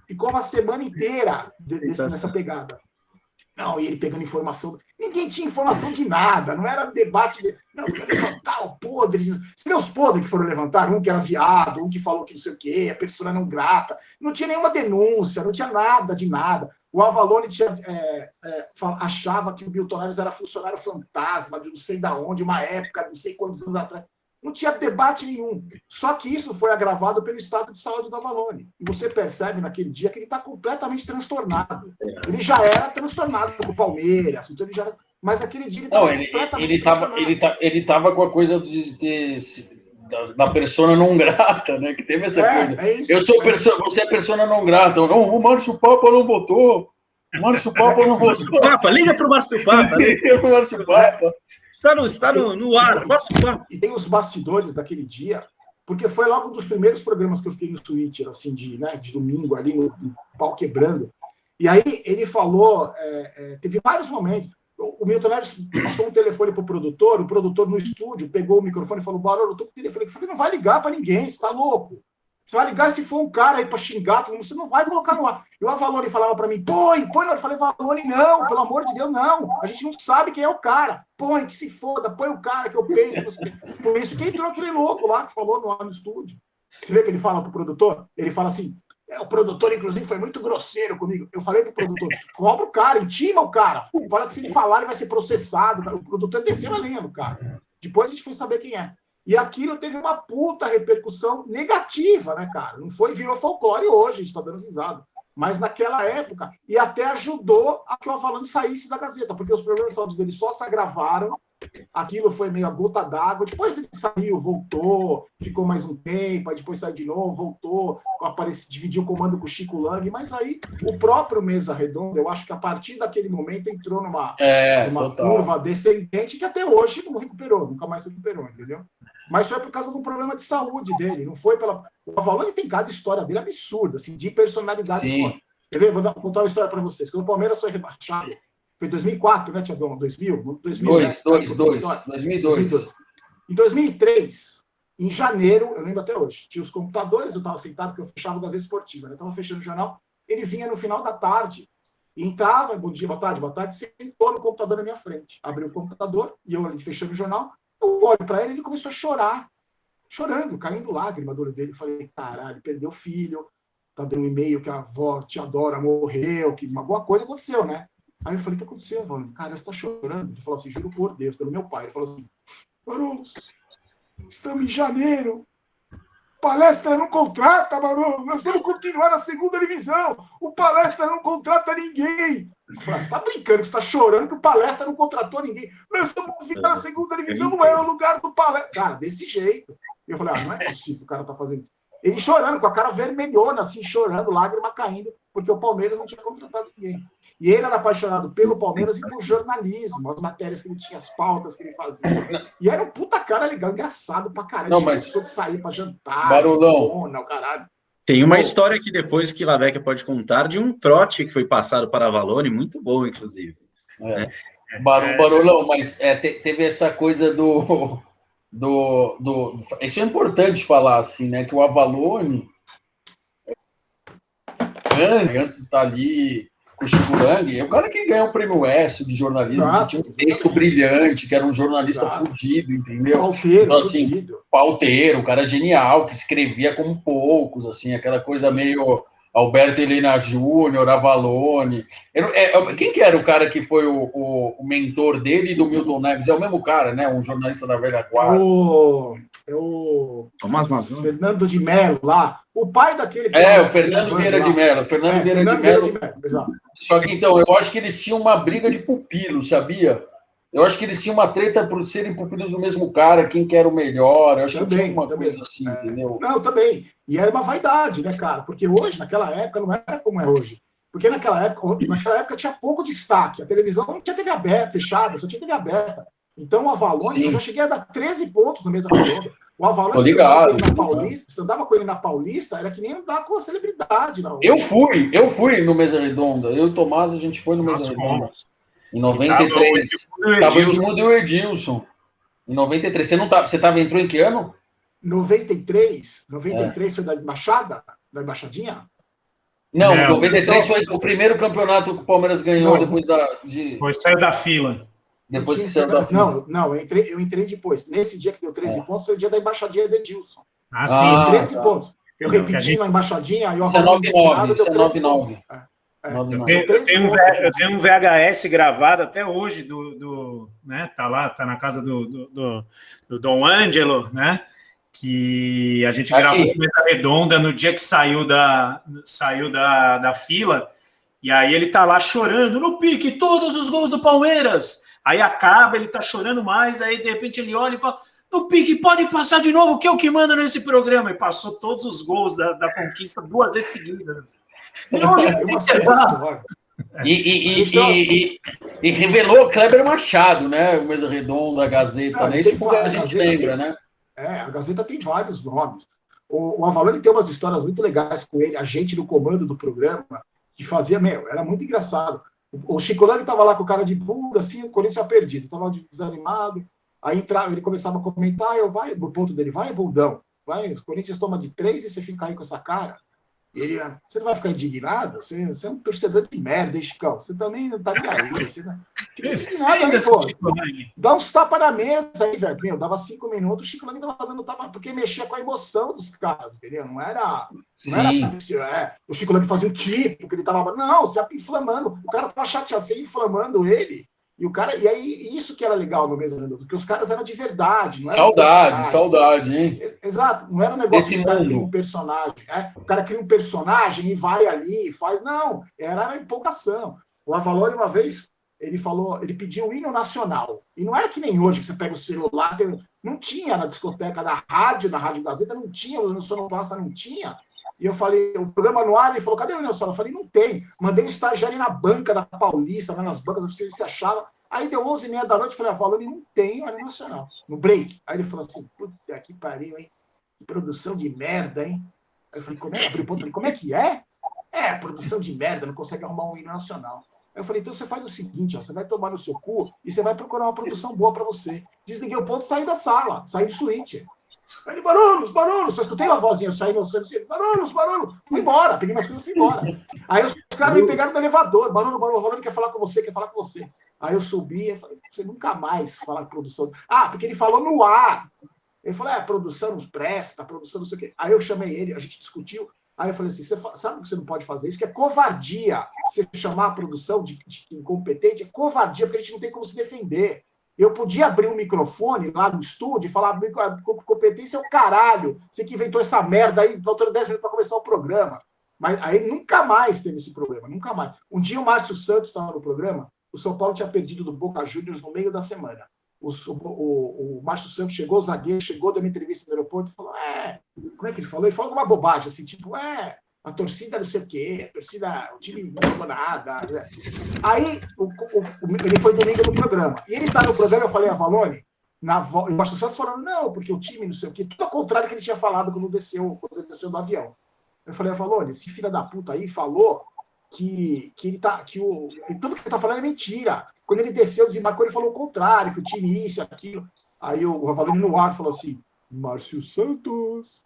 Ficou uma semana inteira nessa pegada. Não, e ele pegando informação. Ninguém tinha informação de nada, não era debate. Não, quero levantar o podre. Você vê os podres que foram levantar? Um que era viado, um que falou que não sei o quê, a pessoa não grata. Não tinha nenhuma denúncia, não tinha nada de nada. O Avalone achava que o Milton Neves era funcionário fantasma, de não sei da onde, uma época, não sei quantos anos atrás. Não tinha debate nenhum. Só que isso foi agravado pelo estado de saúde do Avalone. E você percebe naquele dia que ele está completamente transtornado. Ele já era transtornado com o Palmeiras, então ele já era... Mas aquele dia ele estava completamente transtornado. Ele estava com a coisa da persona não grata, né? Que teve essa coisa. Você é persona não grata. Não, o Márcio Papa não votou. O Márcio Papa não votou. Papa, liga para o Márcio Papa. Liga para o Márcio Papa. Está no ar. Márcio Papa. E tem os bastidores daquele dia, porque foi logo um dos primeiros programas que eu fiquei no Twitter, assim, de domingo, ali no pau quebrando. E aí ele falou, teve vários momentos. O Milton Neves passou um telefone para o produtor no estúdio pegou o microfone e falou: Barolo, eu tô com o telefone. Eu falei: não vai ligar para ninguém, você tá louco. Você vai ligar se for um cara aí para xingar, você não vai colocar no ar. E o Avalone falava para mim: põe. Eu falei: Avalone, não, pelo amor de Deus, não. A gente não sabe quem é o cara. Põe, que se foda, põe o cara que eu peito. Por isso que entrou aquele louco lá que falou lá no estúdio. Você vê que ele fala pro produtor? Ele fala assim: o produtor, inclusive, foi muito grosseiro comigo. Eu falei pro produtor: cobra o cara, intima o cara. Fala que se ele falar, ele vai ser processado. O produtor desceu a linha do cara. Depois a gente foi saber quem é. E aquilo teve uma puta repercussão negativa, né, cara? Não foi, virou folclore hoje, a gente está dando risada. Mas naquela época, e até ajudou a que o Avalone saísse da Gazeta, porque os problemas de saúde dele só se agravaram. Aquilo foi meio a gota d'água. Depois ele saiu, voltou, ficou mais um tempo, aí depois saiu de novo, voltou, dividiu o comando com o Chico Lang, mas aí o próprio Mesa Redonda, eu acho que a partir daquele momento entrou numa curva descendente que até hoje não recuperou, nunca mais se recuperou, entendeu? Mas foi por causa de um problema de saúde dele, não foi pela... O Avalone tem cada história dele absurda, assim, de personalidade. Sim. Quer ver? Vou contar uma história para vocês. Quando o Palmeiras foi rebaixado, foi em 2004, né, Tiagão? 2002. Em 2003, em janeiro, eu lembro até hoje, tinha os computadores, eu estava sentado, porque eu fechava o Gazeta Esportiva, né? Eu estava fechando o jornal, ele vinha no final da tarde, e entrava, bom dia, boa tarde, sentou no computador na minha frente. Abriu o computador, e eu ali fechando o jornal, eu olho para ele, ele começou a chorar, chorando, caindo lágrima do olho dele. Eu falei: caralho, perdeu o filho, tá dando um e-mail que a avó te adora, morreu, que alguma coisa aconteceu, né? Aí eu falei: o que aconteceu, Valone? Cara, você tá chorando? Ele falou assim: juro por Deus, pelo meu pai. Ele falou assim: Barolos, estamos em janeiro. Palestra não contrata, Barolo. Nós vamos continuar na segunda divisão. O Palestra não contrata ninguém. Eu falei: você tá brincando, você tá chorando que o Palestra não contratou ninguém. Nós vamos ficar na segunda divisão, não é o lugar do Palestra. Cara, desse jeito. Eu falei: não é possível que o cara tá fazendo isso. Ele chorando, com a cara vermelhona, assim, chorando, lágrima caindo, porque o Palmeiras não tinha contratado ninguém. E ele era apaixonado pelo Palmeiras e por jornalismo, as matérias que ele tinha, as pautas que ele fazia. E era um puta cara legal, engraçado pra caralho. Não, mas... de sair pra jantar, Barulhão. o caralho. Tem uma história aqui depois que Laveca pode contar de um trote que foi passado para Avalone, muito bom, inclusive. Barulhão, mas teve essa coisa do... Isso é importante falar, assim, né? Que o Avalone, antes de estar ali com o Chico Lang, é o cara que ganhou o prêmio S de jornalismo, que tinha um texto brilhante, que era um jornalista fudido, entendeu? Pauteiro, então, assim, pauteiro, um cara genial, que escrevia como poucos, assim, aquela coisa meio Alberto Helena Júnior, Avalone. Quem que era o cara que foi o mentor dele e do Milton Neves? É o mesmo cara, né? Um jornalista da velha guarda. Tomás Mazão. Fernando de Mello, lá. O pai daquele... o Fernando Vieira de Mello. Fernando Vieira de Mello. Exato. Só que, então, eu acho que eles tinham uma briga de pupilos, sabia? Eu acho que eles tinham uma treta por serem pupilos do mesmo cara, quem que era o melhor. Eu acho que tinha uma coisa assim, entendeu? Não, também. E era uma vaidade, né, cara? Porque hoje, naquela época, não era como é hoje. Porque naquela época tinha pouco destaque. A televisão não tinha TV aberta, fechada, só tinha TV aberta. Então, o Avalone, eu já cheguei a dar 13 pontos no Mesa Redonda. O Avalone, você andava com ele na Paulista, era que nem andar com a celebridade. Não. Eu fui no Mesa Redonda. Eu e o Tomás, a gente foi no Mesa Redonda. Em 93. Estava o Edmundo e o Edilson. Em 93. Você entrou em que ano? 93 foi da Embaixada? Da Embaixadinha? Não, Não. 93 foi o primeiro campeonato que o Palmeiras ganhou depois Depois saiu da fila. Depois que saiu da fila. Não, eu entrei depois. Nesse dia que deu 13 pontos, foi o dia da Embaixadinha de Edilson. Ah, sim. 13 pontos. Eu repeti na Embaixadinha, aí o Avalon indignado, deu 13 pontos. Eu tenho um VHS gravado até hoje né? Tá lá, tá na casa do Dom Ângelo, né? Que a gente gravou com Mesa Redonda no dia que saiu da fila, e aí ele tá lá chorando, no pique, todos os gols do Palmeiras. Aí acaba, ele tá chorando mais, aí de repente ele olha e fala, no pique, pode passar de novo, que é o que manda nesse programa. E passou todos os gols da conquista 2 vezes seguidas. E revelou Kleber Machado, né? O Mesa Redonda, a Gazeta, né? Isso que a gente lembra, né? A Gazeta tem vários nomes. O Avalon tem umas histórias muito legais com ele, a gente no comando do programa, que fazia, era muito engraçado. O Chicolani estava lá com o cara de bunda, assim, o Corinthians tinha perdido, estava desanimado. Aí ele começava a comentar, do ponto dele, vai, bundão, vai, o Corinthians toma de 3 e você fica aí com essa cara. Ele, você não vai ficar indignado? Você é um torcedor de merda, hein, Chicão? Você também não tá nem aí. Você não... Fica indignado aí, pô. Dá uns tapas na mesa aí, velho. Meu, dava 5 minutos, o Chicolani tava dando tapa, porque mexia com a emoção dos caras, entendeu? Não era o Chicolani fazia o tipo, que ele tava... Não, você ia inflamando. O cara tava chateado, você ia inflamando ele. E aí, isso que era legal no Mesa Redonda, porque os caras eram de verdade. Não saudade, hein? Exato, não era um negócio de cara cria um personagem. O cara cria um personagem e vai ali, faz. Não, era a empolgação. O Avalon, uma vez, ele pediu o hino nacional. E não era que nem hoje, que você pega o celular, não tinha na discoteca da rádio, na Rádio Gazeta, não tinha, no Sonoplasta não tinha. E eu falei, o programa no ar, ele falou, cadê o hino nacional? Eu falei, não tem. Mandei um estagiário na banca da Paulista, lá nas bancas, se ele se achava. Aí deu 11h30 da noite, eu falei, Avalon, não tem hino nacional. No break. Aí ele falou assim, puta que pariu, hein? Que produção de merda, hein? Aí eu falei, como é que é? Produção de merda, não consegue arrumar um hino nacional. Aí eu falei, então você faz o seguinte, você vai tomar no seu cu e você vai procurar uma produção boa para você. Desliguei o ponto e saí da sala, saí do suíte. Aí, Barulhos, só escutei uma vozinha, eu saí no suíte, Barulhos, fui embora, peguei minhas coisas e fui embora. Aí os caras me pegaram no elevador, Barulho, quer falar com você. Aí eu subi e falei, você nunca mais falar com produção. Porque ele falou no ar. Ele falou, produção não presta, produção não sei o quê. Aí eu chamei ele, a gente discutiu. Aí eu falei assim, sabe que você não pode fazer isso? Que é covardia. Você chamar a produção de incompetente é covardia, porque a gente não tem como se defender. Eu podia abrir um microfone lá no estúdio e falar, competência é o caralho. Você que inventou essa merda aí, faltando 10 minutos para começar o programa. Mas aí nunca mais teve esse problema, nunca mais. Um dia o Márcio Santos estava no programa, o São Paulo tinha perdido do Boca Juniors no meio da semana. O Márcio Santos chegou, o zagueiro chegou, deu uma entrevista no aeroporto e falou, como é que ele falou? Ele falou alguma bobagem, assim, tipo, a torcida não sei o quê, o time não jogou nada. Aí ele foi domingo no programa. E ele tá no programa, eu falei, Avalon, o Márcio Santos falando, não, porque o time não sei o quê, tudo ao contrário que ele tinha falado quando ele desceu do avião. Eu falei, Avalon, esse filho da puta aí falou que ele tá, tudo que ele tá falando é mentira. Quando ele desceu, desembarcou, ele falou o contrário, que o time isso, aquilo. Aí o Avalon no ar falou assim, Márcio Santos,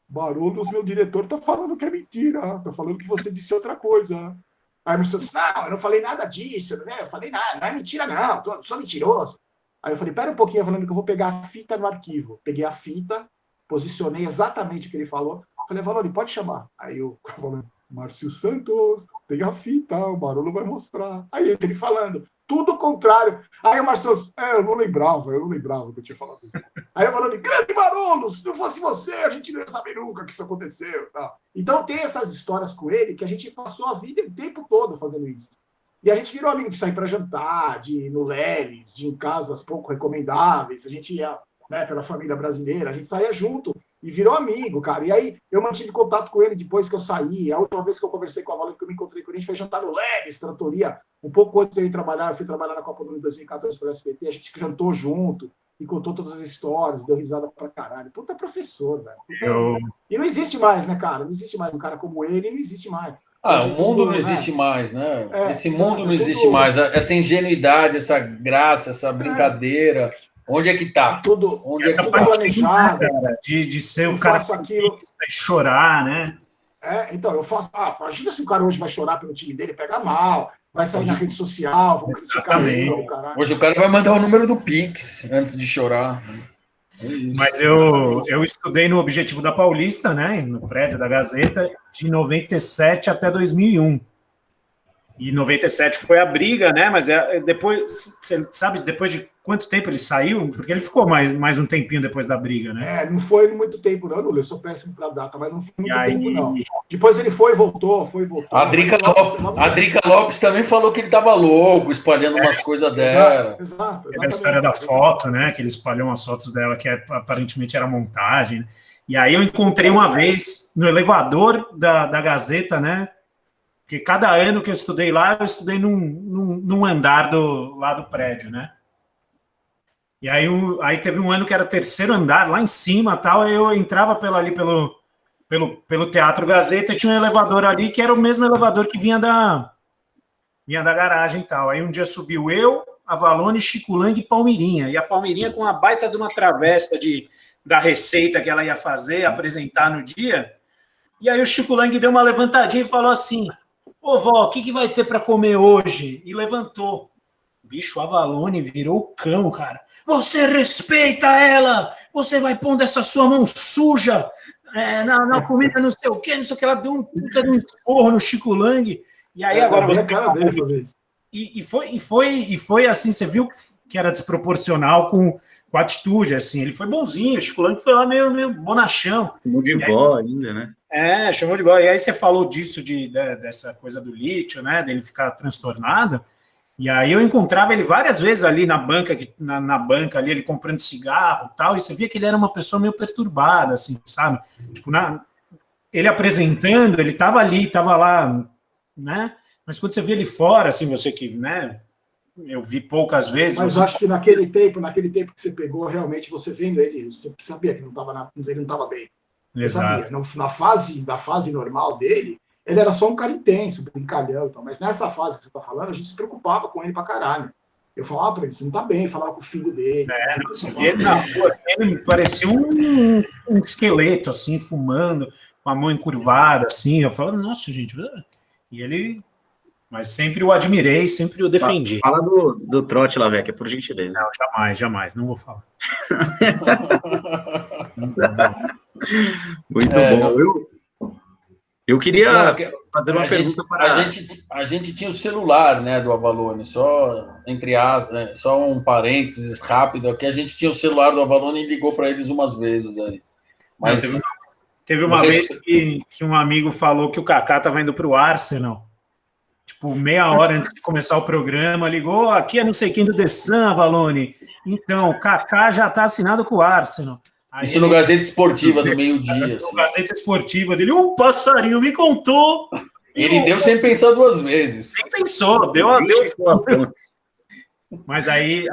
Barulhos, meu diretor, tá falando que é mentira, tá falando que você disse outra coisa. Aí o Márcio Santos, não, eu não falei nada disso, né? Eu falei nada, não é mentira não, sou mentiroso. Aí eu falei, pera um pouquinho, Avalon, que eu vou pegar a fita no arquivo. Peguei a fita, posicionei exatamente o que ele falou. Falei, Avalon, pode chamar. Aí o Avalon, Márcio Santos, tem a fita, o Barulho vai mostrar. Aí ele falando, tudo o contrário. Aí o Márcio Santos, eu não lembrava que eu tinha falado isso. Aí eu falando, grande Barulho, se não fosse você, a gente não ia saber nunca que isso aconteceu. Tá? Então tem essas histórias com ele que a gente passou a vida o tempo todo fazendo isso. E a gente virou amigo de sair para jantar, de ir no Lelis, de ir em casas pouco recomendáveis, a gente ia, né, pela família brasileira, a gente saía junto e virou amigo, cara. E aí eu mantive contato com ele depois que eu saí. A última vez que eu conversei com a Avalon, que eu me encontrei com ele, a gente foi jantar no Lelis, tratoria. Um pouco antes de eu ir trabalhar, eu fui trabalhar na Copa do Mundo 2014 pelo SBT, a gente jantou junto e contou todas as histórias, deu risada pra caralho. Puta professor, velho. E não existe mais, né, cara? Não existe mais um cara como ele, não existe mais. O mundo não existe mais, né? Esse mundo não existe mais. Essa ingenuidade, essa graça, essa brincadeira, Onde é que tá? Tudo, Onde é que Essa tudo tá? planejado. cara, de ser Eu o cara faço aquilo. e chorar, né? Então, eu faço. Imagina se o cara hoje vai chorar pelo time dele, pega mal, vai sair na rede social, vão criticar ele, Exatamente. caralho. Hoje o cara vai mandar o número do Pix antes de chorar. É isso. Mas eu estudei no Objetivo da Paulista, né? No prédio da Gazeta, de 97 até 2001. E 97 foi a briga, né? Mas depois, você sabe, depois de quanto tempo ele saiu? Porque ele ficou mais um tempinho depois da briga, né? Não foi muito tempo, não, Lula. Eu sou péssimo para data, mas não foi muito aí, tempo, não. Depois ele foi e voltou. A Drica Lopes também falou que ele tava louco, espalhando umas coisas dela. Exato. Teve a história da foto, né? Que ele espalhou umas fotos dela que aparentemente era montagem. Né? E aí eu encontrei uma vez no elevador da Gazeta, né? Porque cada ano que eu estudei lá, eu estudei num andar lá do prédio, né? E aí teve um ano que era terceiro andar, lá em cima, tal, aí eu entrava pelo Teatro Gazeta, e tinha um elevador ali, que era o mesmo elevador que vinha da garagem e tal. Aí um dia subiu eu, Avalone, Chico Lang e Palmeirinha. E a Palmeirinha com uma baita de uma travessa da receita que ela ia fazer, apresentar no dia. E aí o Chico Lang deu uma levantadinha e falou assim: ô, vó, o que vai ter para comer hoje? E levantou. Bicho, a Avalone virou cão, cara. Você respeita ela! Você vai pondo essa sua mão suja na comida, não sei o quê, não sei o que. Ela deu um puta de um esporro no Chico Lang. E aí agora você... a cara dele fazer isso. E foi assim, você viu que era desproporcional com a atitude, assim. Ele foi bonzinho, o Chico Lang foi lá meio bonachão. Chamou de vó ainda, né? Chamou de vó. E aí você falou disso, dessa coisa do lítio, né? Dele ficar transtornado. E aí eu encontrava ele várias vezes ali na banca, na banca ali, ele comprando cigarro e tal, e você via que ele era uma pessoa meio perturbada, assim, sabe? Tipo, ele apresentando, ele estava lá, né? Mas quando você via ele fora, assim, você que, né? Eu vi poucas vezes. Mas acho que naquele tempo que você pegou, realmente, você vendo ele, você sabia que ele não estava bem. Exato. Na fase normal dele, ele era só um cara intenso, brincalhão e tal. Mas nessa fase que você está falando, a gente se preocupava com ele pra caralho. Eu falava para ele, você não tá bem, falava com o filho dele. Você via ele na rua, ele parecia um esqueleto, assim, fumando, com a mão encurvada, assim. Eu falava, nossa, gente. E ele... Mas sempre o admirei, sempre o defendi. Fala do trote, Laveca, por gentileza. Não, jamais, não vou falar. Muito bom. Eu queria fazer uma pergunta para... A gente tinha o celular, né, do Avalone, só, entre aspas, né, só um parênteses rápido aqui, a gente tinha o celular do Avalone e ligou para eles umas vezes aí. Mas teve uma vez que um amigo falou que o Kaká estava indo para o Arsenal. Tipo, meia hora antes de começar o programa, ligou, aqui é não sei quem do The Sun, Avalone. Então, o Kaká já está assinado com o Arsenal. Aí isso no Gazeta Esportiva, do meio-dia. No Gazeta Esportiva dele, um passarinho me contou. Ele deu sem pensar duas vezes. Nem pensou, deu. Mas aí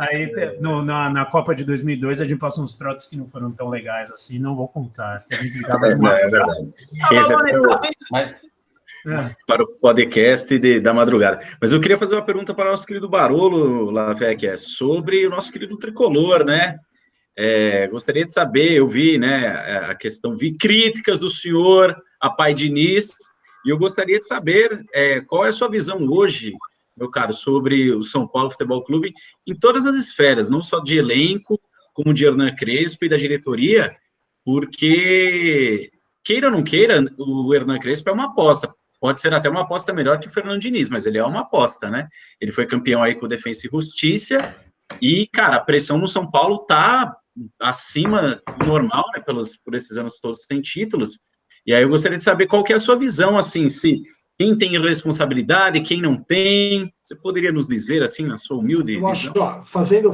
na Copa de 2002, a gente passou uns trotes que não foram tão legais assim, não vou contar. A gente é verdade. Esse para o podcast da madrugada. Mas eu queria fazer uma pergunta para o nosso querido Barolo, Lavec, sobre o nosso querido tricolor, né? Gostaria de saber, eu vi, né, a questão, vi críticas do senhor a Pai Diniz, e eu gostaria de saber qual é a sua visão hoje, meu caro, sobre o São Paulo Futebol Clube em todas as esferas, não só de elenco, como de Hernan Crespo e da diretoria, porque, queira ou não queira, o Hernan Crespo é uma aposta. Pode ser até uma aposta melhor que o Fernando Diniz, mas ele é uma aposta, né? Ele foi campeão aí com o Defensa e Justiça, e, cara, a pressão no São Paulo tá acima do normal, né? Por esses anos todos sem títulos. E aí eu gostaria de saber qual que é a sua visão, assim, se quem tem responsabilidade, quem não tem. Você poderia nos dizer, assim, na sua humilde visão? Eu acho, ó, fazendo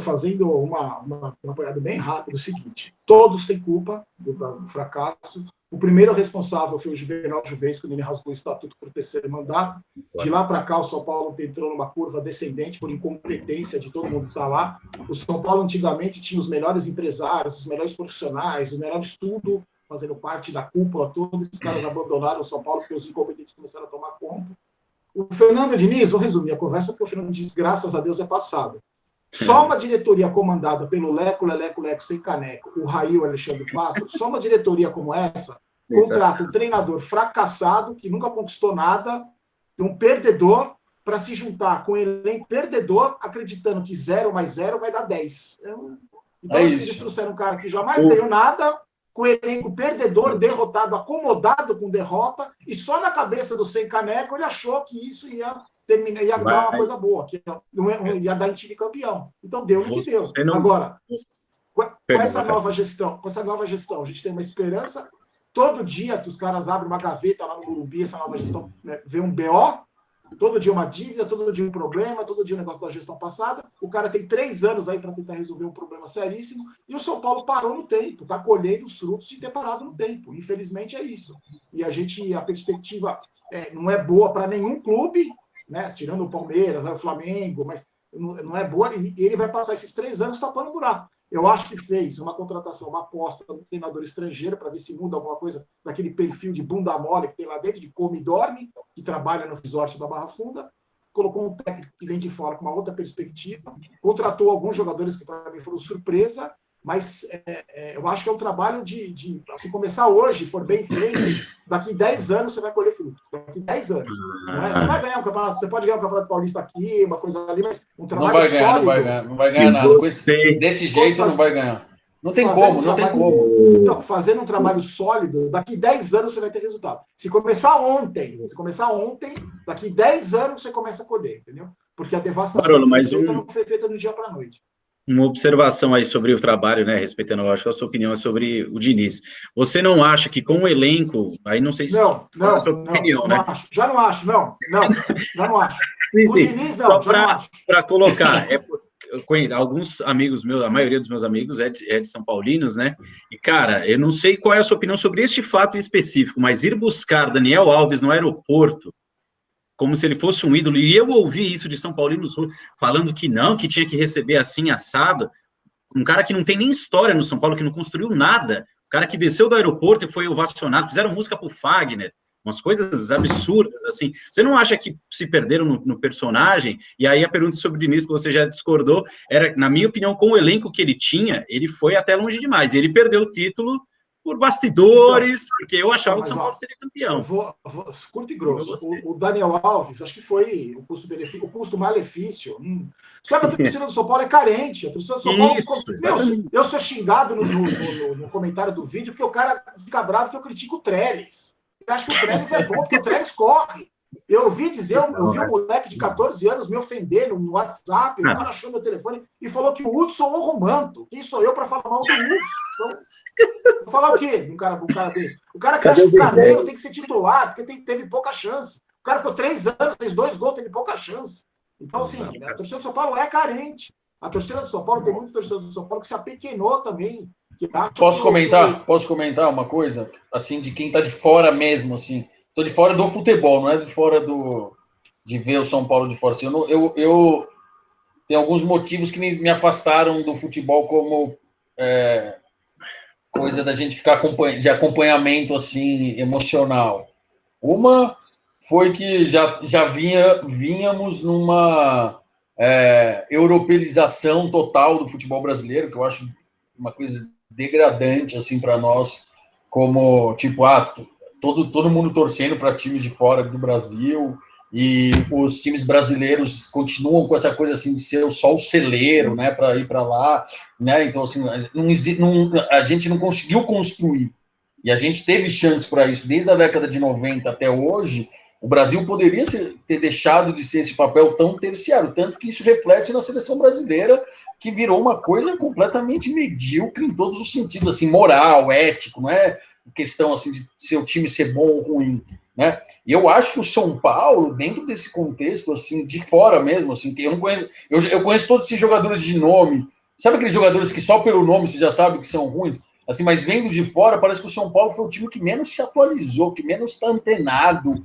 uma apanhada bem rápida, o seguinte: todos têm culpa do fracasso. O primeiro responsável foi o Juvenal Juventus, quando ele rasgou o estatuto para o terceiro mandato. De lá para cá, o São Paulo entrou numa curva descendente por incompetência de todo mundo que está lá. O São Paulo, antigamente, tinha os melhores empresários, os melhores profissionais, o melhor estudo, fazendo parte da cúpula. Todos esses caras abandonaram o São Paulo porque os incompetentes começaram a tomar conta. O Fernando Diniz, vou resumir a conversa, porque o Fernando Diniz, graças a Deus, é passado. Só uma diretoria comandada pelo Leco, sem caneco, o Raí, o Alexandre Pássaro, só uma diretoria como essa contrata um treinador fracassado, que nunca conquistou nada, um perdedor, para se juntar com um elenco perdedor, acreditando que 0 mais 0 vai dar 10. Então, eles trouxeram um cara que jamais ganhou nada, com elenco perdedor, derrotado, acomodado com derrota, e só na cabeça do sem caneco ele achou que isso ia terminar, ia dar uma coisa boa, que ia dar em time campeão. Então deu no que deu. Agora, com essa nova gestão, a gente tem uma esperança. Todo dia que os caras abrem uma gaveta lá no Morumbi, essa nova gestão, né, vê um BO, todo dia uma dívida, todo dia um problema, todo dia um negócio da gestão passada. O cara tem 3 anos aí para tentar resolver um problema seríssimo, e o São Paulo parou no tempo, está colhendo os frutos de ter parado no tempo. Infelizmente é isso. E a perspectiva não é boa para nenhum clube, né? Tirando o Palmeiras, o Flamengo, mas não é boa, e ele vai passar esses 3 anos tapando buraco. Eu acho que fez uma contratação, uma aposta no treinador estrangeiro para ver se muda alguma coisa daquele perfil de bunda mole que tem lá dentro, de come e dorme, que trabalha no resort da Barra Funda. Colocou um técnico que vem de fora com uma outra perspectiva, contratou alguns jogadores que para mim foram surpresa, mas eu acho que é um trabalho se começar hoje, for bem feito, daqui 10 anos você vai colher fruto. Daqui 10 anos. Não é? Você vai ganhar um campeonato, você pode ganhar um campeonato paulista aqui, uma coisa ali, mas um trabalho sólido. Não vai ganhar nada. Desse jeito não vai ganhar. Não tem como. Então, fazendo um trabalho sólido, daqui 10 anos você vai ter resultado. Se começar ontem, daqui 10 anos você começa a colher, entendeu? Porque a devastação não foi feita do dia para a noite. Uma observação aí sobre o trabalho, né, respeitando, eu acho que a sua opinião é sobre o Diniz. Você não acha que com o elenco, aí não sei se é a sua opinião, né? Já não acho. Sim. Diniz, só para colocar, alguns amigos meus, a maioria dos meus amigos é de São Paulinos, né? E, cara, eu não sei qual é a sua opinião sobre este fato específico, mas ir buscar Daniel Alves no aeroporto, como se ele fosse um ídolo, e eu ouvi isso de São Paulinos falando que não, que tinha que receber assim, assado, um cara que não tem nem história no São Paulo, que não construiu nada, o cara que desceu do aeroporto e foi ovacionado, fizeram música pro Fagner, umas coisas absurdas, assim. Você não acha que se perderam no personagem? E aí a pergunta sobre o Diniz, que você já discordou, era, na minha opinião, com o elenco que ele tinha, ele foi até longe demais, e ele perdeu o título por bastidores, porque eu achava que o São Paulo seria campeão. Vou curto e grosso. O Daniel Alves, acho que foi o custo-benefício, o custo-malefício. Só que a torcida do São Paulo é carente. A torcida do São Paulo. Eu sou xingado no comentário do vídeo porque o cara fica bravo que eu critico o Trellis. Eu acho que o Trellis é bom, porque o Trellis corre. Eu ouvi um moleque de 14 anos me ofender no WhatsApp, o cara achou meu telefone e falou que o Hudson é um romanto. Quem sou eu para falar mal do Hudson? Vou falar o quê? Um cara desse? O cara que acha que o Carneiro tem que ser titular, porque teve pouca chance. O cara ficou 3 anos, fez 2 gols, teve pouca chance. Então, assim, a torcida do São Paulo é carente. A torcida do São Paulo, tem muita torcida do São Paulo que se apequenou também. Posso comentar uma coisa? Assim, de quem tá de fora mesmo, assim. Tô de fora do futebol, não é de fora de ver o São Paulo de fora. Assim, eu tenho alguns motivos que me afastaram do futebol como coisa da gente ficar de acompanhamento assim emocional. Uma foi que já vínhamos numa europeização total do futebol brasileiro, que eu acho uma coisa degradante assim para nós, como tipo todo mundo torcendo para times de fora do Brasil, e os times brasileiros continuam com essa coisa assim de ser só o celeiro, né, para ir para lá, né? Então assim, a gente não conseguiu construir, e a gente teve chance para isso desde a década de 90 até hoje. O Brasil poderia ter deixado de ser esse papel tão terciário, tanto que isso reflete na seleção brasileira, que virou uma coisa completamente medíocre em todos os sentidos, assim, moral, ético, não é questão assim de seu time ser bom ou ruim, né? E eu acho que o São Paulo, dentro desse contexto, assim, de fora mesmo, assim, que eu não conheço, eu conheço todos esses jogadores de nome, sabe aqueles jogadores que só pelo nome você já sabe que são ruins, assim, mas vendo de fora, parece que o São Paulo foi o time que menos se atualizou, que menos está antenado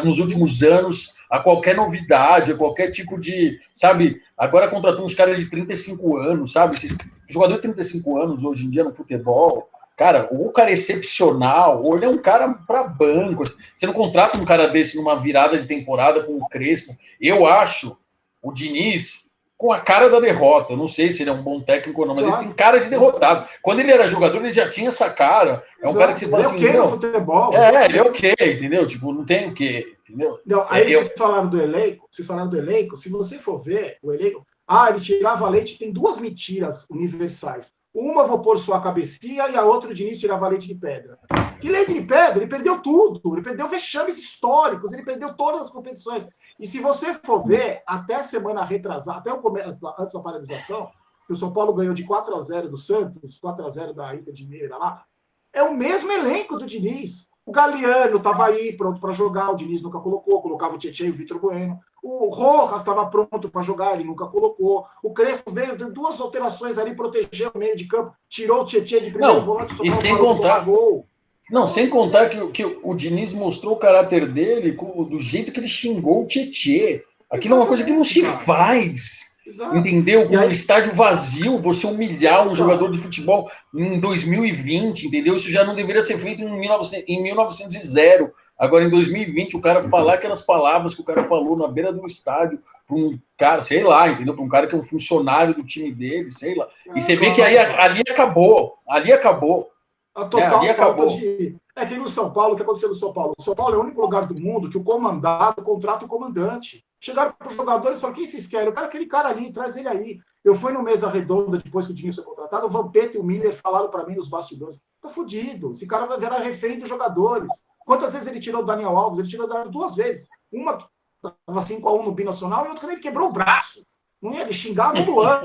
nos últimos anos a qualquer novidade, a qualquer tipo de, sabe, agora contratou uns caras de 35 anos, sabe, esses jogadores de 35 anos hoje em dia no futebol. Cara, ou o cara é excepcional, ou ele é um cara para banco. Você não contrata um cara desse numa virada de temporada com o Crespo. Eu acho o Diniz com a cara da derrota. Eu não sei se ele é um bom técnico ou não, mas Exato. ele tem cara de derrotado. Quando ele era jogador, ele já tinha essa cara. É um Exato. cara que você fala Ele assim, é o quê não, no futebol? ele é o quê, entendeu? Tipo, não tem o quê, entendeu? Não, aí Eu- vocês falaram do elenco, se você for ver o elenco, ele tirava leite, tem duas mentiras universais. Uma eu vou pôr sua cabecinha e a outra o Diniz tirava leite de pedra. Que leite de pedra? Ele perdeu tudo, ele perdeu vexames históricos, ele perdeu todas as competições. E se você for ver, até a semana retrasada, até o começo, antes da paralisação, que o São Paulo ganhou de 4-0 do Santos, 4-0 da Inter de Mineira lá, é o mesmo elenco do Diniz. O Galeano estava aí pronto para jogar, o Diniz nunca colocou, colocava o Tietchan e o Vitor Bueno. O Rojas estava pronto para jogar, ele nunca colocou. O Crespo veio, deu duas alterações ali, protegeu o meio de campo, tirou o Tietchan de primeiro volante, e São sem Paulo parou de contar- tomar gol. Não, sem contar que o Diniz mostrou o caráter dele do jeito que ele xingou o Tietchan. Aquilo é uma coisa que não se Exatamente, faz. Exato. Entendeu? Com E aí- um estádio vazio, você humilhar um Não. jogador de futebol em 2020, entendeu? Isso já não deveria ser feito em 1900. Agora, em 2020, o cara falar aquelas palavras que o cara falou na beira do estádio para um cara, sei lá, entendeu? Para um cara que é um funcionário do time dele, sei lá. E você vê que aí ali acabou. Ali acabou. A total ali falta acabou. de. É que no São Paulo, o que aconteceu no São Paulo? O São Paulo é o único lugar do mundo que o comandado contrata o comandante. Chegaram para os jogadores e falaram: quem vocês querem? Eu quero aquele cara ali, traz ele aí. Eu fui no Mesa Redonda depois que o Diniz foi contratado, o Vampeta e o Miller falaram para mim nos bastidores: tá fudido, esse cara vai virar refém dos jogadores. Quantas vezes ele tirou o Daniel Alves? Ele tirou o Daniel Alves 2 vezes. Uma estava 5-1 no Binacional e outra quando ele quebrou o braço. Não ia, ele xingava o Luan,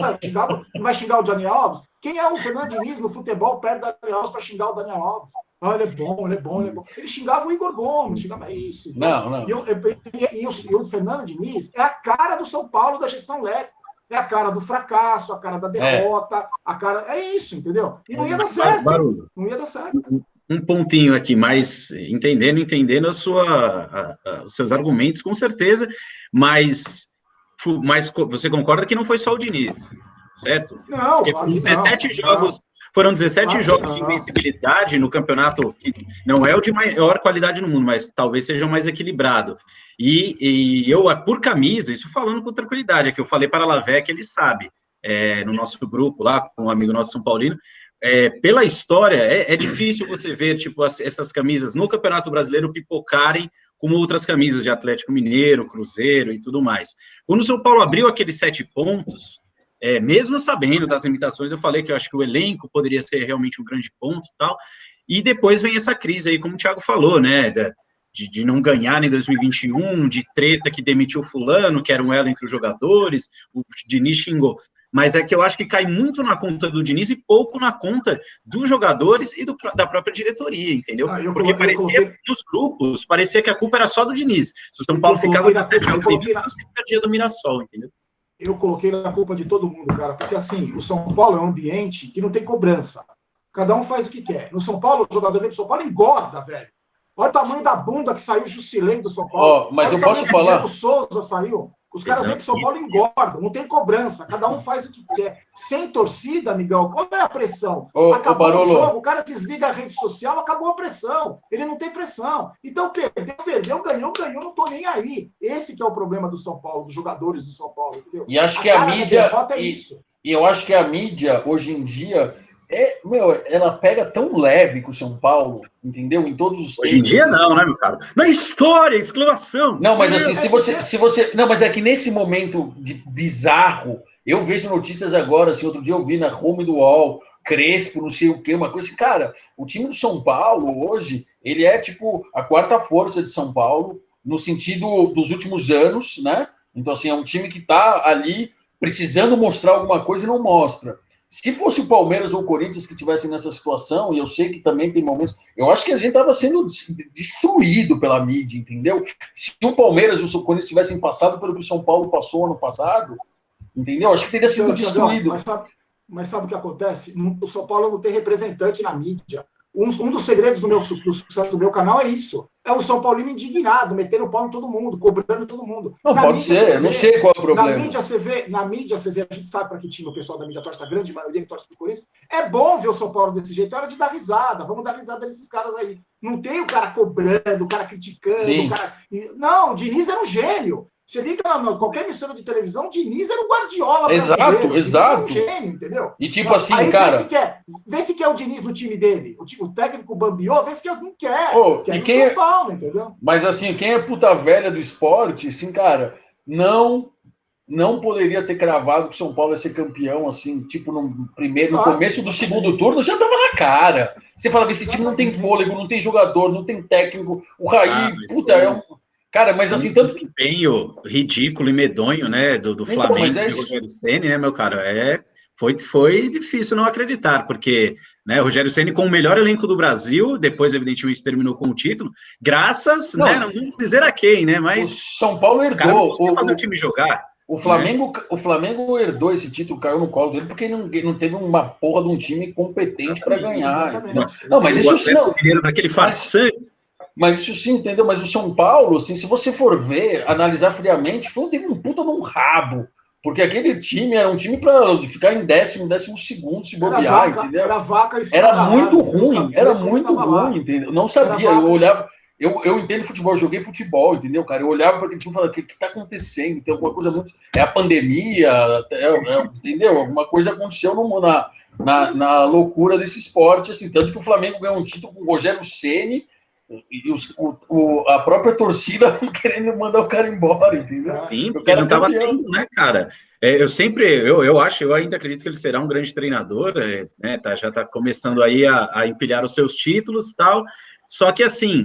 não vai xingar o Daniel Alves? Quem é o Fernando Diniz no futebol perto do Daniel Alves para xingar o Daniel Alves? Ele é bom, ele é bom, ele é bom. Ele xingava o Igor Gomes, xingava isso. Não. E o Fernando Diniz é a cara do São Paulo da gestão Leco. É a cara do fracasso, a cara da derrota, a cara. É isso, entendeu? E não ia dar certo. Barulho. Não ia dar certo. Um pontinho aqui, mas entendendo os seus argumentos, com certeza, mas você concorda que não foi só o Diniz, certo? Não, Porque claro foram que 17 não. jogos, foram 17 Claro que jogos de não. invencibilidade no campeonato, que não é o de maior qualidade no mundo, mas talvez seja o mais equilibrado. E eu, por camisa, isso falando com tranquilidade, é que eu falei para a Lavec, ele sabe, no nosso grupo lá, com um amigo nosso São Paulino, pela história, é difícil você ver, tipo, essas camisas no Campeonato Brasileiro pipocarem como outras camisas de Atlético Mineiro, Cruzeiro e tudo mais. Quando o São Paulo abriu aqueles 7 pontos, mesmo sabendo das limitações, eu falei que eu acho que o elenco poderia ser realmente um grande ponto e tal, e depois vem essa crise aí, como o Thiago falou, né, de não ganhar em 2021, de treta que demitiu fulano, que era um elo entre os jogadores, o Diniz xingou. Mas é que eu acho que cai muito na conta do Diniz e pouco na conta dos jogadores e da própria diretoria, entendeu? Porque nos grupos, parecia que a culpa era só do Diniz. Se o São Paulo ficava 17 jogos em 20, você perdia do Mirassol, entendeu? Eu coloquei na culpa de todo mundo, cara, porque assim, o São Paulo é um ambiente que não tem cobrança. Cada um faz o que quer. No São Paulo, o jogador do São Paulo engorda, velho. Olha o tamanho da bunda que saiu o Jusilene do São Paulo. Mas olha eu posso falar. O Souza saiu. Os caras sempre do São Paulo engordam, não tem cobrança, cada um faz o que quer. Sem torcida, amigão, qual é a pressão? Acabou o jogo, o cara desliga a rede social, acabou a pressão. Ele não tem pressão. Então, perdeu, ganhou, não tô nem aí. Esse que é o problema do São Paulo, dos jogadores do São Paulo, entendeu? E acho que a mídia. Isso. E eu acho que a mídia, hoje em dia, ela pega tão leve com o São Paulo, entendeu? Em todos os Hoje em dia não, né, meu caro? Na história, exclamação! Não, mas assim, se você. Não, mas é que nesse momento de bizarro, eu vejo notícias agora, assim, outro dia eu vi na Home do UOL, Crespo, não sei o quê, uma coisa assim, cara, o time do São Paulo hoje, ele é tipo a quarta força de São Paulo, no sentido dos últimos anos, né? Então, assim, é um time que tá ali precisando mostrar alguma coisa e não mostra. Se fosse o Palmeiras ou o Corinthians que estivessem nessa situação, e eu sei que também tem momentos... Eu acho que a gente estava sendo destruído pela mídia, entendeu? Se o Palmeiras e o Corinthians tivessem passado pelo que o São Paulo passou ano passado, entendeu? Acho que teria sido destruído. Mas sabe o que acontece? O São Paulo não tem representante na mídia. Um dos segredos do sucesso do meu canal é isso. É o São Paulino indignado, metendo o pau em todo mundo, cobrando todo mundo. Não, pode ser, eu não sei qual é o problema. Na mídia você vê, a gente sabe para que time o pessoal da mídia torce, a grande maioria que torce pro Corinthians. É bom ver o São Paulo desse jeito, é hora de dar risada, vamos dar risada desses caras aí. Não tem o cara cobrando, o cara criticando, o cara... Não, o Diniz era um gênio. Você liga qualquer emissora de televisão, o Diniz era o Guardiola. Exato, exato. É um gênio, entendeu? E tipo assim, aí, cara... Vê se quer o Diniz no time dele. O técnico bambiou, vê se quer, não quer. Quer no São Paulo, entendeu? Mas assim, quem é puta velha do esporte, assim, cara, não poderia ter cravado que o São Paulo ia ser campeão, assim, tipo, no começo do segundo turno, já tava na cara. Você falava, esse time não tem fôlego, não tem jogador, não tem técnico. O Raí, Cara, mas assim... Tanto desempenho ridículo e medonho, né, do Flamengo e do Rogério Ceni, né, meu cara? Foi difícil não acreditar, porque, né, o Rogério Ceni com o melhor elenco do Brasil, depois, evidentemente, terminou com o título, graças, não vamos dizer a quem, né, mas... O São Paulo herdou... Cara, não conseguiu fazer o time jogar. O Flamengo herdou esse título, caiu no colo dele, porque não teve uma porra de um time competente para ganhar. Não, mas isso sim... Daquele farsante. Mas isso sim, entendeu? Mas o São Paulo, assim, se você for ver, analisar friamente, teve um puta de um rabo. Porque aquele time era um time para ficar em 12º, se bobear, entendeu? Era muito ruim, entendeu? Não sabia, eu olhava... Eu entendo futebol, eu joguei futebol, entendeu, cara? Eu olhava para aquele time e falava, o que tá acontecendo? Tem alguma coisa muito... É a pandemia, entendeu? Alguma coisa aconteceu na loucura desse esporte, assim. Tanto que o Flamengo ganhou um título com o Rogério Ceni, e a própria torcida querendo mandar o cara embora, entendeu? Sim, porque não estava tendo, né, cara? Eu ainda acredito que ele será um grande treinador, né? Já está começando aí a empilhar os seus títulos e tal. Só que assim,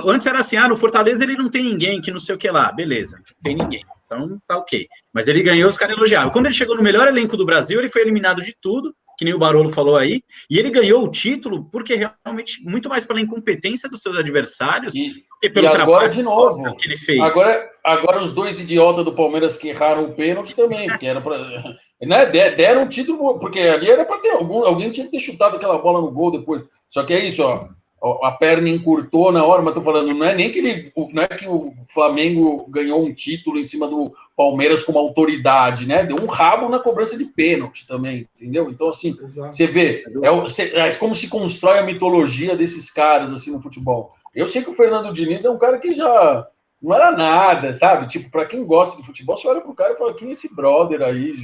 antes era assim, no Fortaleza ele não tem ninguém, que não sei o que lá, beleza, não tem ninguém. Então tá ok. Mas ele ganhou, os caras elogiavam. Quando ele chegou no melhor elenco do Brasil, ele foi eliminado de tudo, que nem o Barolo falou aí, e ele ganhou o título porque realmente, muito mais pela incompetência dos seus adversários, que pelo trabalho de novo, que ele fez. Agora os dois idiotas do Palmeiras que erraram o pênalti também, que era para... Né, deram um título, porque ali era para ter alguém tinha que ter chutado aquela bola no gol depois. Só que é isso, a perna encurtou na hora, mas tô falando, não é que o Flamengo ganhou um título em cima do Palmeiras como autoridade, né? Deu um rabo na cobrança de pênalti também, entendeu? Então, assim, você vê, é como se constrói a mitologia desses caras, assim, no futebol. Eu sei que o Fernando Diniz é um cara que já não era nada, sabe? Tipo, para quem gosta de futebol, você olha pro cara e fala, quem é esse brother aí?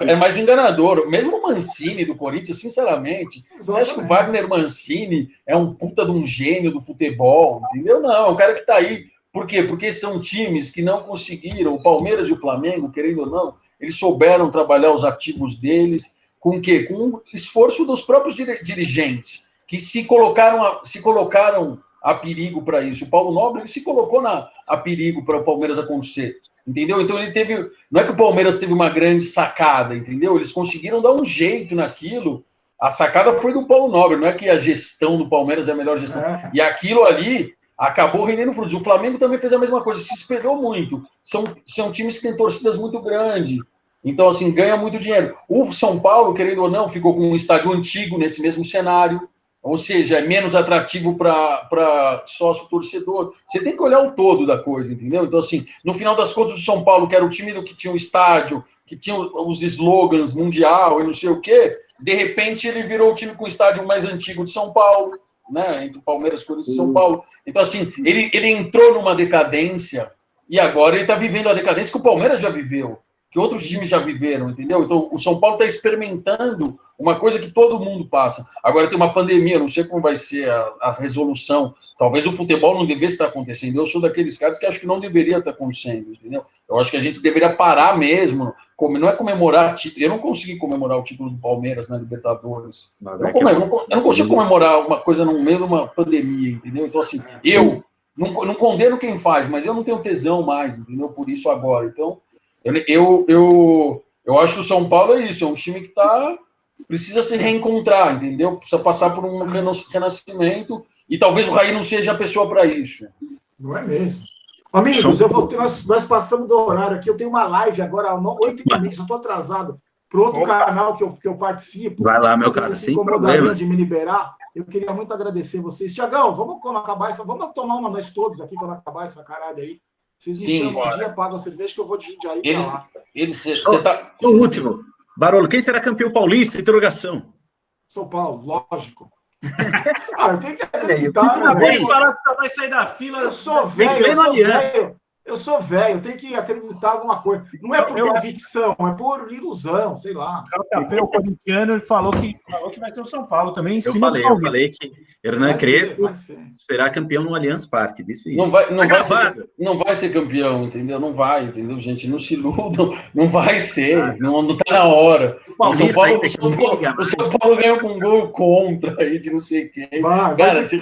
É mais enganador. Mesmo o Mancini do Corinthians, sinceramente, você acha que o Wagner Mancini é um puta de um gênio do futebol, entendeu? Não, é um cara que tá aí. Por quê? Porque são times que não conseguiram, o Palmeiras e o Flamengo, querendo ou não, eles souberam trabalhar os ativos deles, com o quê? Com o esforço dos próprios dirigentes, que se colocaram a perigo para isso. O Paulo Nobre ele se colocou a perigo para o Palmeiras acontecer, entendeu? Então ele teve... Não é que o Palmeiras teve uma grande sacada, entendeu? Eles conseguiram dar um jeito naquilo. A sacada foi do Paulo Nobre, não é que a gestão do Palmeiras é a melhor gestão. E aquilo ali acabou rendendo frutos. O Flamengo também fez a mesma coisa, se espelhou muito. São times que têm torcidas muito grandes. Então, assim, ganha muito dinheiro. O São Paulo, querendo ou não, ficou com um estádio antigo nesse mesmo cenário. Ou seja, é menos atrativo para sócio-torcedor. Você tem que olhar o todo da coisa, entendeu? Então, assim, no final das contas, o São Paulo, que era o time que tinha o estádio, que tinha os slogans mundial e não sei o quê, de repente ele virou o time com o estádio mais antigo de São Paulo, né? Entre o Palmeiras e Corinthians e São Paulo. Então, assim, ele entrou numa decadência e agora ele está vivendo a decadência que o Palmeiras já viveu, que outros times já viveram, entendeu? Então, o São Paulo está experimentando uma coisa que todo mundo passa. Agora tem uma pandemia, não sei como vai ser a resolução. Talvez o futebol não devesse estar acontecendo. Eu sou daqueles caras que acho que não deveria estar acontecendo, entendeu? Eu acho que a gente deveria parar mesmo. Não é comemorar título. Eu não consegui comemorar o título do Palmeiras na Libertadores. Eu não consigo comemorar uma coisa no meio de uma pandemia, entendeu? Então, assim, eu não condeno quem faz, mas eu não tenho tesão mais, entendeu? Por isso agora. Então, eu acho que o São Paulo é isso, é um time que precisa se reencontrar, entendeu? Precisa passar por um renascimento e talvez o Raí não seja a pessoa para isso. Não é mesmo. Amigos, nós passamos do horário aqui, eu tenho uma live agora às 8h30, já estou atrasado, para outro canal que eu participo. Vai lá, meu cara, sem problemas. De me liberar, eu queria muito agradecer vocês. Tiagão, vamos acabar vamos tomar uma nós todos aqui quando acabar essa caralho aí. Vocês me chamam um dia, pagam a cerveja que eu vou de aí pra lá. O último. Barolo, quem será campeão paulista? Interrogação. São Paulo, lógico. Eu tenho que acreditar. Vem falar que você vai sair da fila. Eu sou velho. Eu sou velho, eu tenho que acreditar em alguma coisa. Não é por convicção, é por ilusão, sei lá. O JP, o corintiano, falou que vai ser o São Paulo também. Eu falei que Hernan Crespo será campeão no Allianz Parque. Disse isso. Não vai ser campeão, entendeu? Não vai, entendeu, gente? Não se iludam, não vai ser, não tá na hora. O São Paulo ganhou com um gol contra aí de não sei quem. Cara, se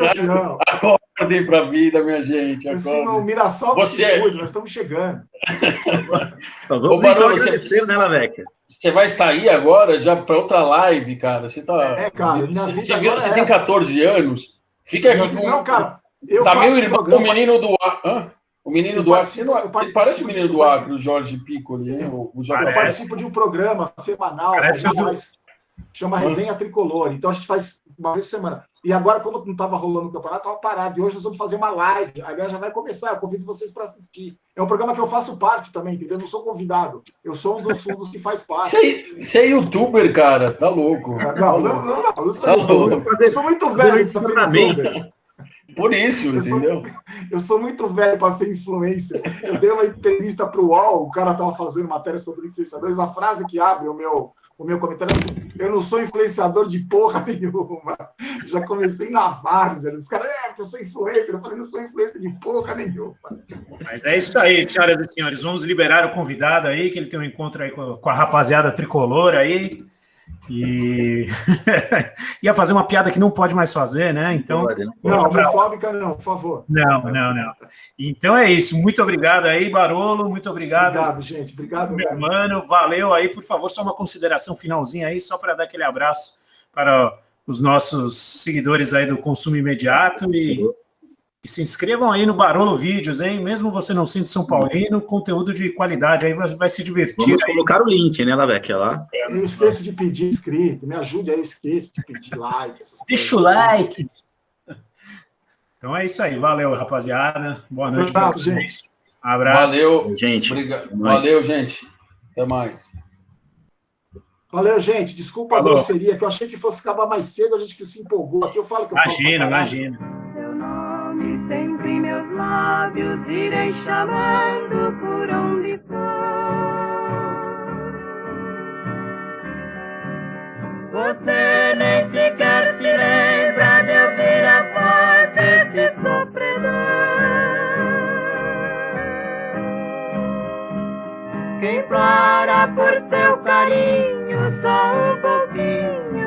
acordem pra vida, minha gente. O Mirassol nós estamos chegando. Só vamos agradecer, né, Laveca? Você vai sair agora já para outra live, cara. Você tá. Cara, você tem 14 anos. Fica aqui com. Não, cara. Tá meu irmão, o menino do Acre. O menino do Acre. Ele parece o menino do Acre, o Jorge Piccoli, né? Eu participo de um programa semanal. Chama Resenha Tricolor. Então a gente faz uma vez por semana. E agora, como não estava rolando o campeonato, estava parado. E hoje nós vamos fazer uma live. Aliás, já vai começar. Eu convido vocês para assistir. É um programa que eu faço parte também, entendeu? Eu não sou convidado. Eu sou um dos fundos que faz parte. Você é youtuber, cara. Tá louco. Não. Eu sou muito velho para ser youtuber. Por isso, entendeu? Eu sou muito velho para ser influencer. Eu dei uma entrevista para o UOL, o cara estava fazendo matéria sobre influenciadores. A frase que abre o meu comentário é assim: eu não sou influenciador de porra nenhuma. Já comecei na várzea. Os caras, porque eu sou influencer. Eu falei, não sou influencer de porra nenhuma. Mas é isso aí, senhoras e senhores. Vamos liberar o convidado aí, que ele tem um encontro aí com a rapaziada tricolor aí. E ia fazer uma piada que não pode mais fazer, né? Então, não, homofóbica não, por favor. Não. Então é isso. Muito obrigado aí, Barolo. Muito obrigado. Obrigado, gente. Obrigado, meu mano. Valeu aí. Por favor, só uma consideração finalzinha aí, só para dar aquele abraço para os nossos seguidores aí do Consumo Imediato e se inscrevam aí no Barolo Vídeos, hein? Mesmo você não sendo São Paulino, conteúdo de qualidade, aí vai se divertir. Vamos colocar o link, né, Laveca, lá. Eu esqueço de pedir inscrito, me ajude aí, eu esqueço de pedir like. Deixa o like. Então é isso aí, valeu, rapaziada. Boa noite para vocês. Abraço. Valeu, gente. Valeu, gente. Até mais. Valeu, gente. Desculpa a grosseria, que eu achei que fosse acabar mais cedo, a gente que se empolgou aqui. Eu falo que eu Imagina. Sempre meus lábios irei chamando por onde for. Você nem sequer se lembra de ouvir a voz desse sofredor. Que implora por seu carinho só um pouquinho